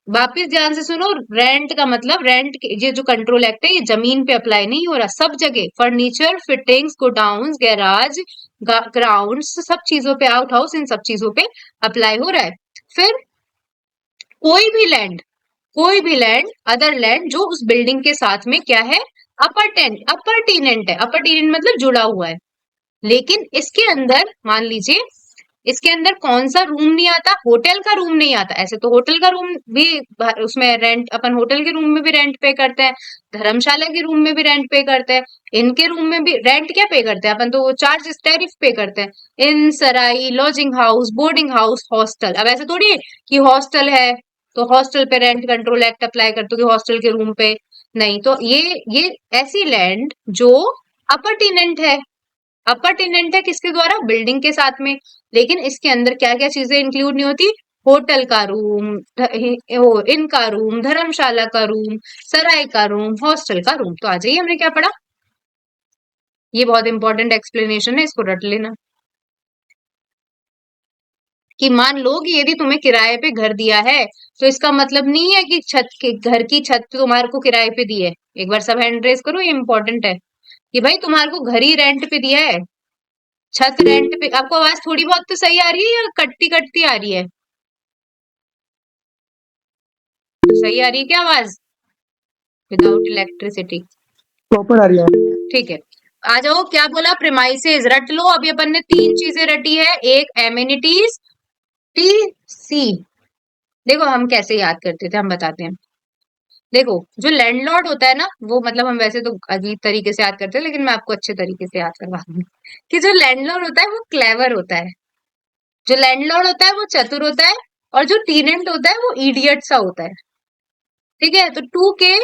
Speaker 1: वापिस ध्यान से सुनो, रेंट का मतलब ये जो कंट्रोल एक्ट है, ये जमीन पे अप्लाई नहीं हो रहा, सब जगह furniture, fittings, godowns, garage, grounds, सब चीजों पे, आउट हाउस, इन सब चीजों पे अप्लाई हो रहा है। फिर कोई भी लैंड, अदर लैंड जो उस बिल्डिंग के साथ में क्या है, अपर टीनेंट है, अपर टीनेंट मतलब जुड़ा हुआ है, लेकिन इसके अंदर मान लीजिए, इसके अंदर कौन सा रूम नहीं आता, होटल का रूम नहीं आता, ऐसे तो होटल का रूम भी उसमें रेंट, अपन होटल के रूम में भी रेंट पे करते हैं, धर्मशाला के रूम में भी रेंट पे करते हैं, इनके रूम में भी रेंट क्या पे करते हैं अपन, तो वो चार्जेस टैरिफ पे करते हैं, inn sarai, lodging house, boarding house, hostel. अब ऐसे थोड़ी है कि हॉस्टल है तो हॉस्टल पे रेंट कंट्रोल एक्ट अप्लाई कर दो कि हॉस्टल के रूम पे, नहीं, तो ये ऐसी लैंड जो अपर टेनेंट है, अपर टेनेंट है किसके द्वारा, बिल्डिंग के साथ में, लेकिन इसके अंदर क्या क्या चीजें इंक्लूड नहीं होती, होटल का रूम, इनका रूम, धर्मशाला का रूम, सराय का रूम, हॉस्टल का रूम। तो आ जाइए, हमने क्या पढ़ा, ये बहुत इंपॉर्टेंट एक्सप्लेनेशन है, इसको रट लेना, कि मान लो कि यदि तुम्हें किराए पे घर दिया है, तो इसका मतलब नहीं है कि घर की छत तुम्हारे को किराए पे दी है, एक बार सब हैंड रेज करो, ये इंपॉर्टेंट है, कि भाई तुम्हारे को घर ही रेंट पे दिया है, छत रेंट पे। आपको आवाज थोड़ी बहुत तो सही आ रही है या कटती कटती आ रही है, सही आ रही है क्या आवाज, विदाउट इलेक्ट्रिसिटी
Speaker 2: प्रॉपर आ रही है।
Speaker 1: ठीक है, आ जाओ, क्या बोला, प्रीमाइसेस रट लो, अभी अपन ने 3 चीजें रटी है, एक एमिनिटीज, टी, सी। देखो हम कैसे याद करते थे, हम बताते हैं, देखो जो लैंडलॉर्ड होता है ना, वो मतलब हम वैसे तो अजीब तरीके से याद करते हैं, लेकिन मैं आपको अच्छे तरीके से याद करवा दूंगी, कि जो लैंडलॉर्ड होता है वो क्लेवर होता है, जो लैंडलॉर्ड होता है वो चतुर होता है, और जो टीनेंट होता है वो इडियट सा होता है, ठीक है, तो 2 के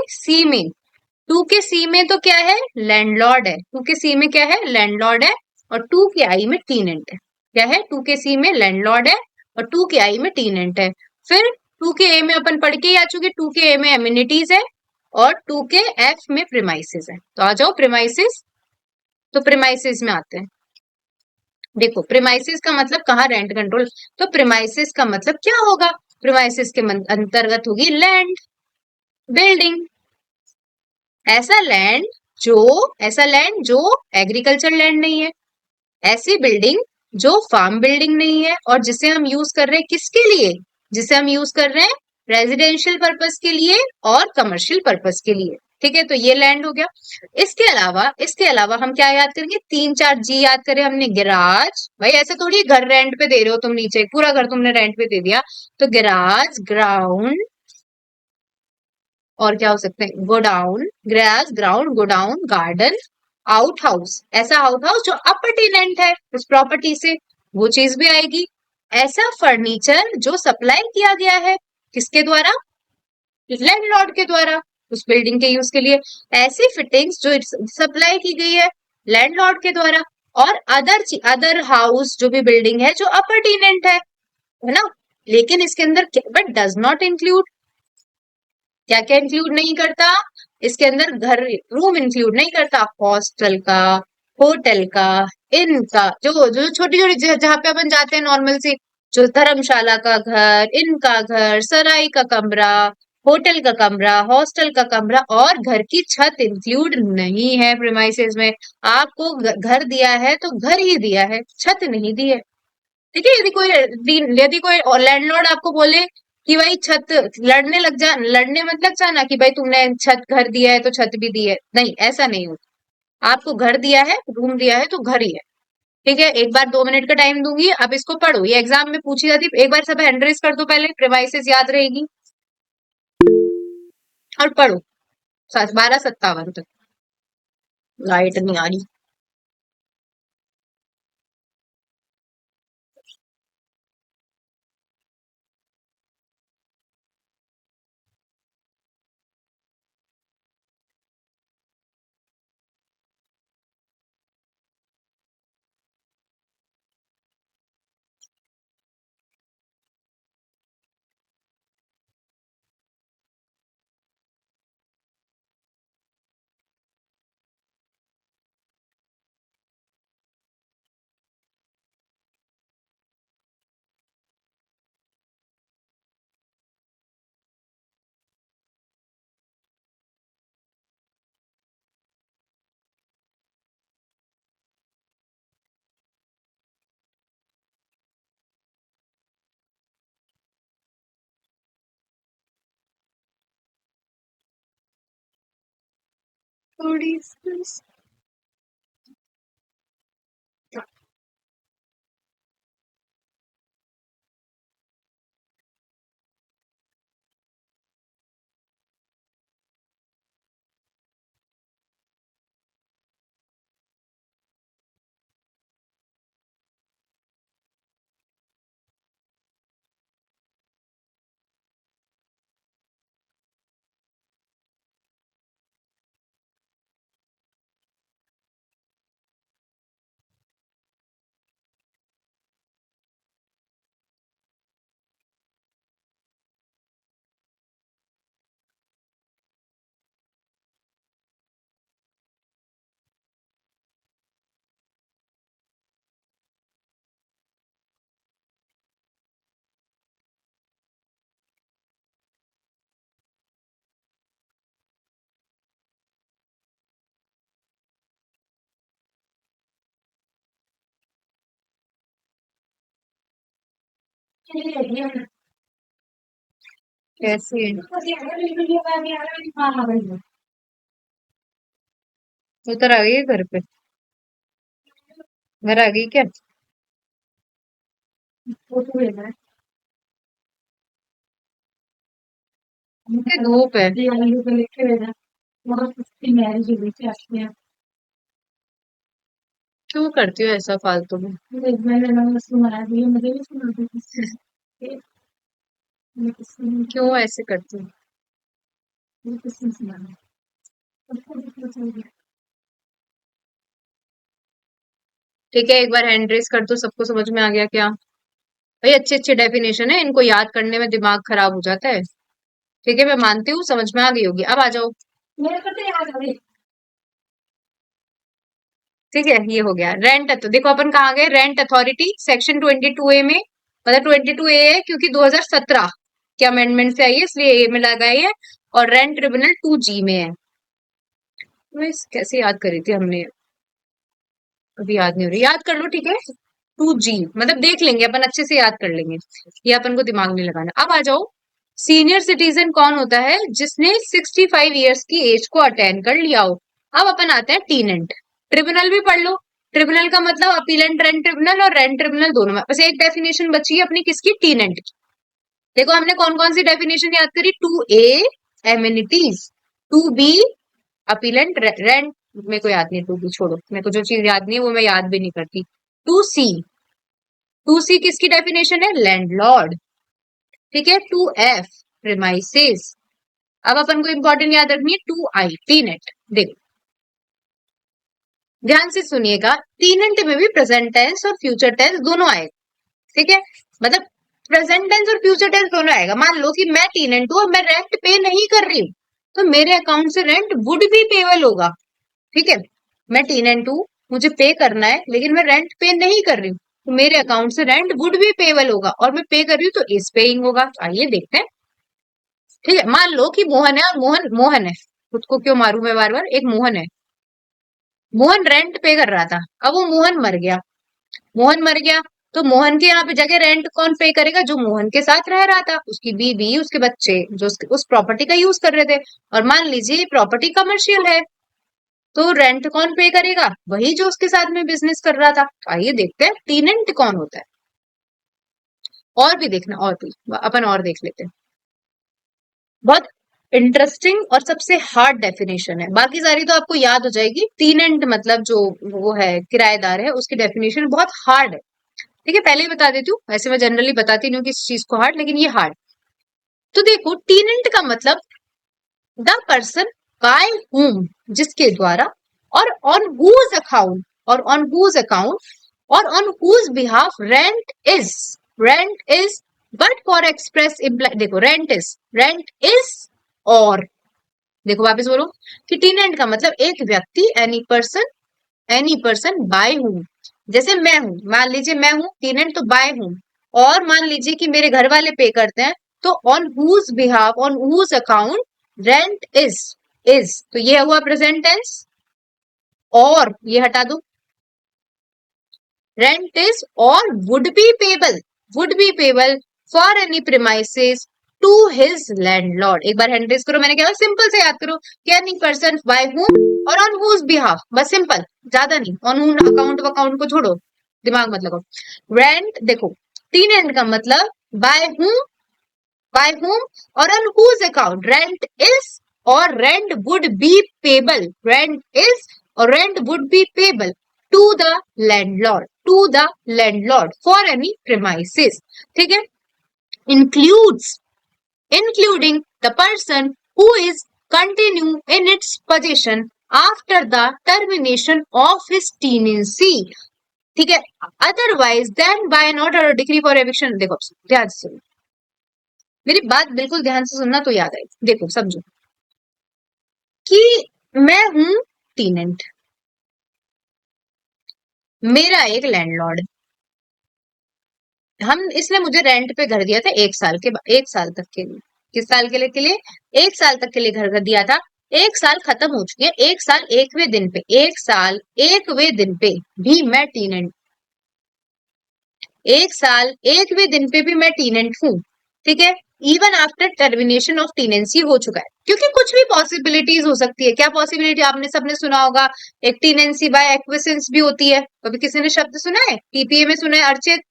Speaker 1: सी में तो क्या है, लैंडलॉर्ड है, 2 के सी में क्या है, लैंडलॉर्ड है, और 2 के आई में टीनेंट है, क्या है, 2 के सी में लैंडलॉर्ड है और 2 के आई में टीनेंट है। फिर 2 के ए में अपन पढ़ के ही आ चुके, 2 के ए में एमिनिटीज है और 2 के एफ में प्रीमाइसेस है। तो आ जाओ प्रीमाइसेस, तो प्रीमाइसेस में आते हैं, देखो प्रीमाइसेस का मतलब कहाँ, रेंट कंट्रोल, तो प्रीमाइसेस का मतलब क्या होगा, प्रीमाइसेस के अंतर्गत होगी लैंड, बिल्डिंग, ऐसा लैंड जो एग्रीकल्चर लैंड नहीं है, ऐसी बिल्डिंग जो फार्म बिल्डिंग नहीं है, और जिसे हम यूज कर रहे हैं किसके लिए, जिसे हम यूज कर रहे हैं रेजिडेंशियल पर्पस के लिए और कमर्शियल पर्पस के लिए। ठीक है, तो ये लैंड हो गया। इसके अलावा हम क्या याद करेंगे, 3 4 जी याद करें हमने। गैराज, भाई ऐसे थोड़ी घर रेंट पे दे रहे हो तुम, नीचे पूरा घर तुमने रेंट पे दे दिया, तो गैराज, ग्राउंड, और क्या हो सकते हैं, godown, garage, ground, godown, garden, out house. ऐसा आउट हाउस जो अपरटेनेंट है उस प्रॉपर्टी से, वो चीज भी आएगी। ऐसा फर्नीचर जो सप्लाई किया गया है किसके द्वारा, लैंडलॉर्ड के द्वारा, उस बिल्डिंग के यूज के लिए। ऐसी फिटिंग्स जो सप्लाई की गई है लैंडलॉर्ड के द्वारा। और अदर हाउस जो भी बिल्डिंग है जो अपरटेनेंट है ना। लेकिन इसके अंदर बट डज नॉट इंक्लूड, क्या क्या इंक्लूड नहीं करता इसके अंदर, घर, रूम इंक्लूड नहीं करता, हॉस्टल का, होटल का, इन का, जो जो छोटी छोटी जहाँ पे अपन जाते हैं नॉर्मल सी, जो धर्मशाला का घर, इन का घर, सराय का कमरा, होटल का कमरा, हॉस्टल का कमरा, और घर की छत इंक्लूड नहीं है प्रीमाइसेस में। आपको घर दिया है तो घर ही दिया है, छत नहीं दी है। ठीक है, यदि कोई लैंडलॉर्ड आपको बोले कि भाई छत, लड़ने मत लग जाना कि भाई तुमने छत घर दिया है तो छत भी दी है, नहीं, ऐसा नहीं होता। आपको घर दिया है, रूम दिया है तो घर ही है। ठीक है, एक बार 2 मिनट का टाइम दूंगी, अब इसको पढ़ो, ये एग्जाम में पूछी जाती है। एक बार सब हैंड रेज कर दो, पहले प्रिमाइसेस याद रहेगी, और पढ़ो 12:57 तक। लाइट नहीं आ रही। थोड़ी सी कैसे उतर आ गई है घर पे, घर आ गई क्या? ये धूप है। क्यों करती हो ऐसा फालतू में? क्यों ऐसे करती हो? ठीक है, एक बार हैंड रेस कर दो, सबको समझ में आ गया क्या? भाई अच्छे अच्छे डेफिनेशन है, इनको याद करने में दिमाग खराब हो जाता है। ठीक है, मैं मानती हूँ समझ में आ गई होगी, अब आ जाओ। ठीक है, ये हो गया रेंट। तो देखो अपन कहाँ गए, रेंट अथॉरिटी सेक्शन 22A में, मतलब 22A है क्योंकि 2017 के अमेंडमेंट से आई है, इसलिए ए में लगाई है। और रेंट ट्रिब्यूनल 2G में है। कैसे याद करी थी हमने, अभी याद नहीं हो रही, याद कर लो ठीक है। 2G मतलब देख लेंगे अपन, अच्छे से याद कर लेंगे, ये अपन को दिमाग नहीं लगाना। अब आ जाओ सीनियर सिटीजन कौन होता है? जिसने 65 इयर्स की एज को अटेन कर लिया हो। अब अपन आते हैं टीनेंट। ट्रिब्यूनल भी पढ़ लो। ट्रिब्यूनल का मतलब अपीलेंट रेंट ट्रिब्यूनल और रेंट ट्रिब्यूनल दोनों में। बस एक डेफिनेशन बची है अपनी किसकी? टीनेंट की। देखो हमने कौन कौन सी डेफिनेशन याद करी? 2A amenities, 2B appellate rent, मेरे को याद नहीं, 2B छोड़ो, मेरे को जो चीज याद नहीं है वो मैं याद भी नहीं करती। 2C, 2C किसकी डेफिनेशन है? लैंडलॉर्ड। ठीक है। 2F premises. अब अपन को इंपॉर्टेंट याद रखनी है 2I टीनेंट। देखो ध्यान से सुनिएगा, टीनेंट में भी प्रेजेंट टेंस और फ्यूचर टेंस दोनों आएगा। ठीक है, मतलब प्रेजेंट टेंस और फ्यूचर टेंस दोनों आएगा। मान लो कि मैं टीनेंट हूं और मैं रेंट पे नहीं कर रही हूँ, तो मेरे अकाउंट से रेंट वुड भी पेबल होगा। ठीक है, मैं टीनेंट हूँ, मुझे पे करना है, लेकिन मैं रेंट पे नहीं कर रही हूँ, तो मेरे अकाउंट से रेंट वुड भी पेबल होगा, और मैं पे कर रही हूँ तो इज पेइंग होगा। आइए देखते हैं। ठीक है, मान लो कि मोहन है और मोहन है, खुद को क्यों मारू मैं बार बार, एक मोहन है, मोहन रेंट पे कर रहा था, अब वो मोहन मर गया। मोहन मर गया तो मोहन के यहाँ पे जगह रेंट कौन पे करेगा? जो मोहन के साथ रह रहा था, उसकी बीवी, उसके बच्चे, जो उस प्रॉपर्टी का यूज कर रहे थे। और मान लीजिए प्रॉपर्टी कमर्शियल है, तो रेंट कौन पे करेगा? वही जो उसके साथ में बिजनेस कर रहा था। आइए देखते हैं टीनेंट कौन होता है। और भी देखना, और भी अपन और देख लेते हैं। बहुत इंटरेस्टिंग और सबसे हार्ड डेफिनेशन है, बाकी सारी तो आपको याद हो जाएगी। टीनेंट मतलब जो वो है, किराएदार है, उसकी डेफिनेशन बहुत हार्ड है। ठीक है, पहले ही बता देती हूँ, वैसे मैं जनरली बताती नहीं हूँ किसी चीज को हार्ड, लेकिन ये हार्ड। तो देखो टीनेंट का मतलब द पर्सन बाय हुम, जिसके द्वारा, और ऑन हुज अकाउंट, और ऑन हुज अकाउंट, और on whose behalf rent is but for express imply. देखो रेंट इज और, देखो वापस बोलो कि टीनेंट का मतलब एक व्यक्ति, एनी पर्सन बाय हूम। जैसे मैं हूं, मान लीजिए मैं हूं टीनेंट, तो बाय हूं। और मान लीजिए कि मेरे घर वाले पे करते हैं, तो on whose behalf, on whose account rent is तो ये हुआ प्रेजेंट टेंस, और ये हटा दो, रेंट इज और would be payable for any premises to his landlord. एक बार हैंड रेज करो, मैंने कहा सिंपल से याद करो कि एनी पर्सन बाय हुम और ऑन हुज बिहाफ, बस सिंपल, ज्यादा नहीं। ऑन हुम अकाउंट को छोड़ो, दिमाग मत लगाओ। रेंट देखो, टीनेंट का मतलब बाय हुम और on whose account rent is और rent would be payable, rent is और rent would be payable to the landlord for any premises. ठीक है, includes including the person who is continue in its possession after the termination of his tenancy। ठीक है, otherwise than by an order or decree for eviction। देखो ध्यान से सुनो, मेरी बात बिल्कुल ध्यान से सुनना तो याद आए। देखो समझो कि मैं हूं टीनेंट, मेरा एक लैंडलॉर्ड, इसने मुझे रेंट पे घर दिया था 1 साल के, 1 साल तक के लिए। किस साल के लिए? 1 साल तक के लिए घर दिया था। 1 साल खत्म हो चुके हैं, 1 साल 1वें दिन पे, 1 साल 1वें दिन पे भी मैं टीनेंट, 1 साल 1वें दिन पे भी मैं टीनेंट हूँ। ठीक है, even after termination of tenancy हो चुका है, क्योंकि कुछ भी पॉसिबिलिटीज हो सकती है। क्या पॉसिबिलिटी? आपने सबने सुना होगा, एक टीनेंसी बाय एक्विसेंस भी होती है। कभी किसी ने शब्द सुना है? पीपीए में सुना है अर्चित?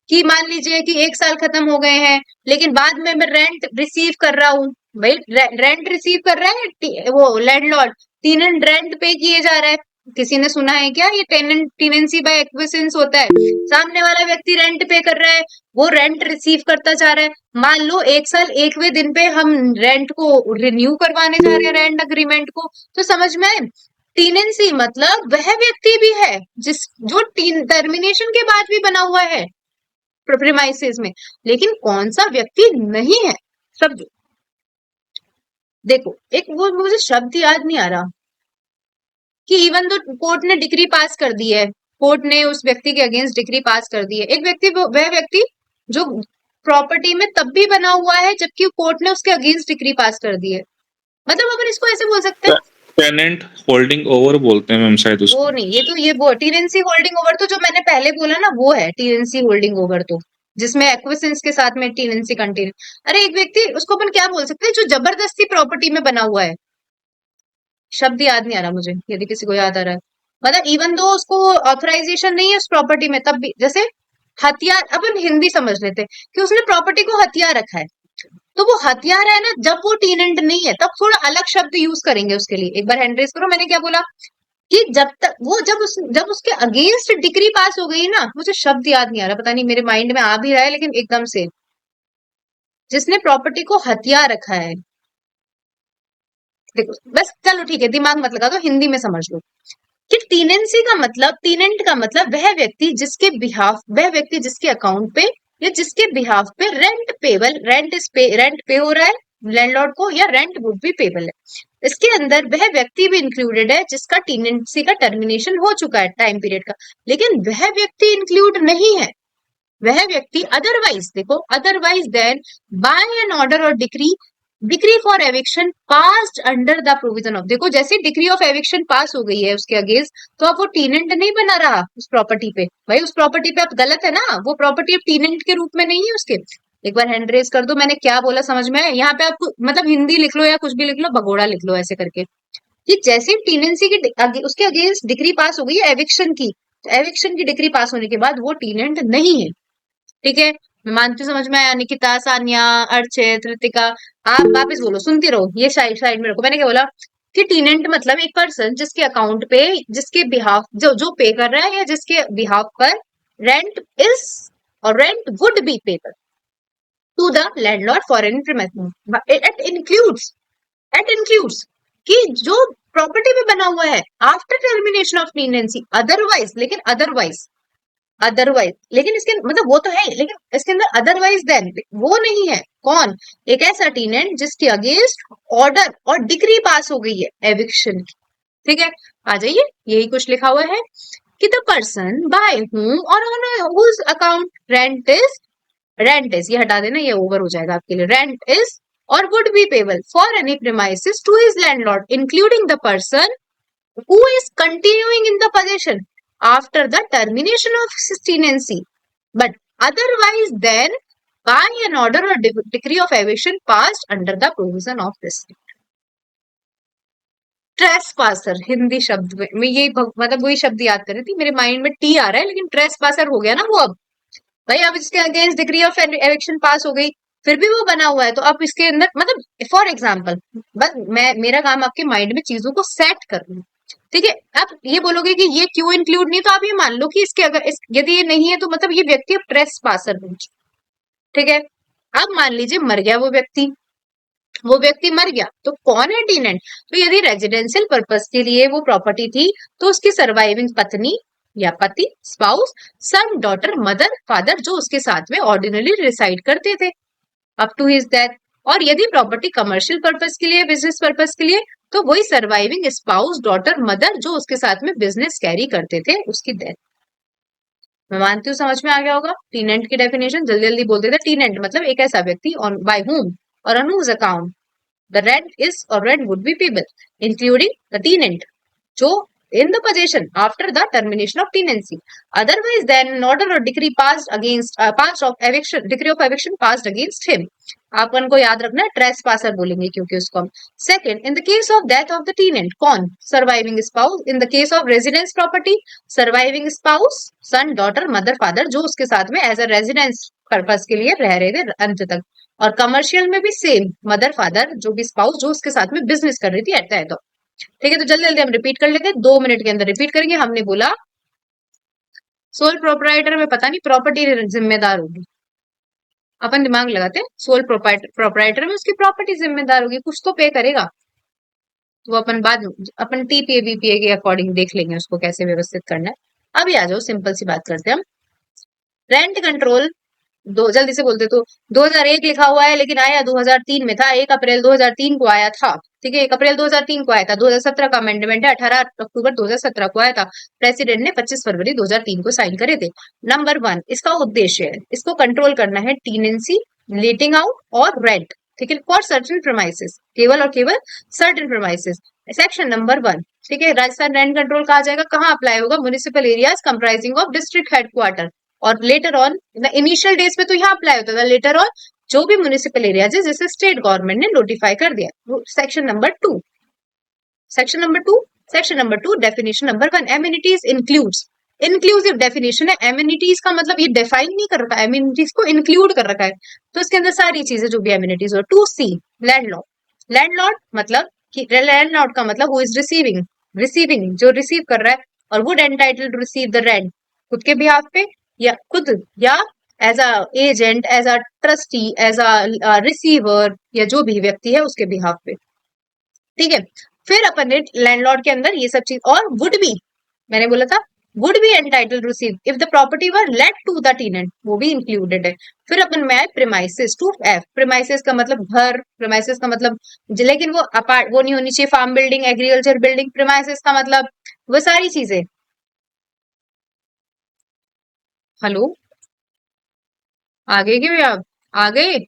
Speaker 1: कि मान लीजिए कि 1 साल खत्म हो गए हैं, लेकिन बाद में मैं रेंट रिसीव कर रहा हूँ। भाई रेंट रिसीव कर रहा है वो लैंडलॉर्ड, टीनेंट रेंट पे किए जा रहा है। किसी ने सुना है क्या? ये टीनेंसी बाय एक्विसेंस होता है। सामने वाला व्यक्ति रेंट पे कर रहा है, वो रेंट रिसीव करता जा रहा है। मान लो 1 साल 1वें दिन पे हम रेंट को रिन्यू करवाने जा रहे हैं, रेंट अग्रीमेंट को, तो समझ में आए? टीनेंसी मतलब वह व्यक्ति भी है जिस जो टर्मिनेशन के बाद भी बना हुआ है प्रीमाइसेस में, लेकिन कौन सा व्यक्ति नहीं है। समझो, देखो एक वो मुझे शब्द याद नहीं आ रहा कि इवन तो कोर्ट ने डिग्री पास कर दी है, कोर्ट ने उस व्यक्ति के अगेंस्ट डिग्री पास कर दी है। एक व्यक्ति, वह व्यक्ति जो प्रॉपर्टी में तब भी बना हुआ है जबकि कोर्ट ने उसके अगेंस्ट डिग्री पास कर दी है। मतलब अपन इसको ऐसे बोल सकते हैं,
Speaker 3: टेनेंट होल्डिंग ओवर बोलते हैं मैम शायद उसको।
Speaker 1: वो नहीं, ये तो ये वो टीनेंसी होल्डिंग ओवर, तो जो मैंने पहले बोला ना वो है टीनेंसी होल्डिंग ओवर। तो जिसमें एक्विसेंस के साथ में टीनेंसी कंटिन्यू। अरे एक व्यक्ति, उसको अपन क्या बोल सकते हैं, जो जबरदस्ती प्रॉपर्टी में बना हुआ है, शब्द याद नहीं आ रहा मुझे, यदि किसी को याद आ रहा है। मतलब इवन दो उसको ऑथराइजेशन नहीं है उस प्रॉपर्टी में, तब भी, जैसे हथियार, अपन हिंदी समझ लेते हैं कि उसने प्रॉपर्टी को हथियार रखा है, तो वो हथियार है ना, जब वो टीनेंट नहीं है तब थोड़ा अलग शब्द यूज करेंगे उसके लिए। एक बार हैंड रेज करो, मैंने क्या बोला कि जब तक वो, जब उसके अगेंस्ट डिक्री पास हो गई ना, मुझे शब्द याद नहीं आ रहा, पता नहीं मेरे माइंड में आ भी रहा है लेकिन एकदम से, जिसने प्रॉपर्टी को हथियार रखा है, देखो बस, चलो ठीक है, दिमाग मत लगा, तो हिंदी में समझ लो कि टीनेंसी का मतलब, टीनेंट का मतलब वह व्यक्ति जिसके बिहाफ, वह व्यक्ति जिसके अकाउंट पे या जिसके बिहाफ पे रेंट पेबल, रेंट पे हो रहा है लैंडलॉर्ड को, या रेंट वुड बी पेबल है। इसके अंदर वह व्यक्ति भी इंक्लूडेड है जिसका टीनेंसी का टर्मिनेशन हो चुका है टाइम पीरियड का, लेकिन वह व्यक्ति इंक्लूड नहीं है, वह व्यक्ति अदरवाइज, देखो otherwise then by an order or decree for eviction passed under the provision of, देखो जैसे डिक्री ऑफ एविक्शन पास हो गई है उसके अगेंस्ट, तो अब वो टीनेंट नहीं बना रहा उस प्रॉपर्टी पे, भाई उस प्रॉपर्टी पे अब गलत है ना, वो प्रॉपर्टी अब टीनेंट के रूप में नहीं है उसके। एक बार हैंड रेज कर दो, मैंने क्या बोला समझ में आया? यहाँ पे आपको मतलब हिंदी लिख लो या कुछ भी लिख लो, भगोड़ा लिख लो, ऐसे करके कि जैसे टीनेंसी की उसके अगेंस्ट डिग्री पास हो गई है एविक्शन की, तो एविक्शन की डिग्री पास होने के बाद वो टीनेंट नहीं है, ठीक है। मैं मानती हूँ समझ में आया। निकिता, सानिया, अर्चित, ऋतिका, आप वापस बोलो, सुनती रहो, ये साइड साइड में रखो। मैंने क्या बोला कि टीनेंट मतलब एक पर्सन जिसके अकाउंट पे, जिसके बिहाफ, जो पे कर रहा है या जिसके बिहाफ पर रेंट इज और rent would be payable to the landlord for any premise, it includes कि जो प्रॉपर्टी पे बना हुआ है after termination of tenancy, otherwise, लेकिन अदरवाइज, लेकिन इसके मतलब वो तो है, लेकिन इसके अंदर अदरवाइज देन वो नहीं है। कौन? एक ऐसा टीनेंट जिसके against order or decree pass हो गई है एविक्शन की, ठीक है। आ जाइए, यही कुछ लिखा हुआ है कि द पर्सन बाय हुम और on whose account rent is, ये हटा देना, ये ओवर हो जाएगा आपके लिए, रेंट इज और would be payable for any premises to his landlord including the person who is continuing in the possession after the termination of his tenancy, but otherwise then by an order or decree of eviction passed under the provision of this. Trespasser, Hindi शब्द में मैं यही मतलब वही शब्द याद कर रही थी, मेरे माइंड में टी आ रहा है, लेकिन ट्रेसपासर हो गया ना वो अब, भाई अब इसके अगेंस्ट डिग्री ऑफ एविक्शन पास हो गई, फिर भी वो बना हुआ है, तो अब इसके अंदर मतलब फॉर एग्जाम्पल, बस मेरा काम आपके माइंड में चीजों को सेट करना, ठीक है। आप ये बोलोगे कि ये क्यों इंक्लूड नहीं, तो आप ये मान लो कि इसके अगर यदि ये नहीं है तो मतलब ये व्यक्ति अब ट्रेस पासर बन चुका, ठीक है। अब मान लीजिए मर गया वो व्यक्ति मर गया, तो कौन है टीनेंट? तो यदि रेजिडेंशियल पर्पस के लिए वो प्रॉपर्टी थी, तो उसकी सर्वाइविंग पत्नी या पति, spouse, son, daughter, mother, father, जो उसके साथ में ऑर्डिनरी रिसाइड करते थे अप टू हिज डेथ। और यदि प्रॉपर्टी कमर्शियल पर्पस के लिए, बिजनेस पर्पस के लिए, तो वही सर्वाइविंग स्पाउस, डॉटर, मदर, जो उसके साथ में बिजनेस कैरी करते थे, उसकी डेथ। मैं मानती हूँ समझ में आ गया होगा। टीनेंट की डेफिनेशन जल्दी जल्दी बोल देते। टीनेंट मतलब एक ऐसा व्यक्ति ऑन बाय हुम और on whose account the rent is और rent would be payable including the tenant जो in the possession after the termination of tenancy, otherwise than an order or decree passed against decree of eviction passed against him। अपन को याद रखना है ट्रेसपासर बोलेंगे क्योंकि उसको हम। Second, in the case of death of the tenant, कौन? Surviving spouse. In the case of residence property, surviving spouse, son, daughter, mother, father, जो उसके साथ में एज अ रेजिडेंस पर्पस के लिए रह रहे थे अंत तक। और कमर्शियल में भी सेम, मदर, फादर, जो भी स्पाउस, जो उसके साथ में बिजनेस कर रही थी एट द एंड। ठीक है, तो जल्दी जल्दी हम रिपीट कर लेते हैं, 2 मिनट के अंदर रिपीट करेंगे। हमने बोला सोल प्रोप्राइटर में पता नहीं प्रॉपर्टी जिम्मेदार होगी, अपन दिमाग लगाते हैं, सोल प्रोप्राइटर में उसकी प्रॉपर्टी जिम्मेदार होगी, कुछ तो पे करेगा, तो अपन बाद अपन टीपीए बीपीए के अकॉर्डिंग देख लेंगे उसको कैसे व्यवस्थित करना है। अभी आ जाओ, सिंपल सी बात करते हैं हम। रेंट कंट्रोल, दो जल्दी से बोलते तो 2001 लिखा हुआ है लेकिन आया 2003 में था, 1 अप्रैल 2003 को आया था, ठीक है, 1 अप्रैल 2003 को आया था। 2017 का अमेंडमेंट है, 18 अक्टूबर 2017 को आया था। प्रेसिडेंट ने 25 फरवरी 2003 को साइन करे थे। नंबर 1, इसका उद्देश्य है, इसको कंट्रोल करना है टीनेंसी, लेटिंग आउट और रेंट, ठीक है, फॉर सर्टेन प्रीमाइसेस, केवल और केवल सर्टेन प्रीमाइसेस। सेक्शन नंबर 1, ठीक है, राजस्थान रेंट कंट्रोल कहा जाएगा, कहाँ अप्लाई होगा? Municipal areas comprising of district headquarter or later on the initial days पे तो यहाँ अप्लाई होता था, लेटर ऑन जो भी म्यूनिसिपल एरियाज है जिसे स्टेट गवर्नमेंट ने नोटिफाई कर दिया। Section number 2, section number 2, section number 2 definition number 1, amenities includes, inclusive definition है। एमिनिटीज का मतलब ये डिफाइन नहीं कर रखा है, एमिनिटीज को इंक्लूड कर रखा है, तो इसके अंदर सारी चीजें जो भी एमिनिटीज हो। 2C लैंडलॉर्ड, लैंडलॉर्ड मतलब कि लैंडलॉर्ड का मतलब हु इज रिसीविंग, रिसीविंग जो रिसीव कर रहा है, और would entitle to receive the rent खुद के बिहाफ पे या खुद या as a agent, as a trustee, as a receiver या जो भी व्यक्ति है उसके बिहाफ पे, ठीक है। फिर अपन ने लैंडलॉर्ड के अंदर ये सब चीज, और वुड बी, मैंने बोला था would be entitle to receive if the property were let to the tenant, वो भी इंक्लूडेड है। फिर अपन में आए प्रीमाइसेस, 2F, प्रीमाइसेस का मतलब घर, प्रीमाइसेस का मतलब लेकिन वो अपार्ट वो नहीं होनी चाहिए farm building, agriculture building, premises का मतलब वो सारी चीजें। हेलो, आ गए क्या भैया आप? आ गए?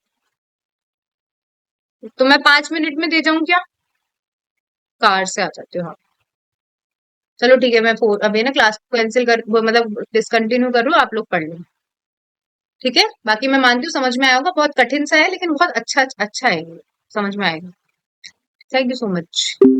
Speaker 1: तो मैं 5 मिनट में दे जाऊं क्या? कार से आ जाते हो आप? चलो ठीक है, मैं अभी ना क्लास कैंसिल कर मतलब डिसकंटिन्यू कर रही हूँ, आप लोग पढ़ लो, ठीक है। बाकी मैं मानती हूँ समझ में आया होगा, बहुत कठिन सा है लेकिन बहुत अच्छा अच्छा है ये, समझ में आएगा। Thank you so much.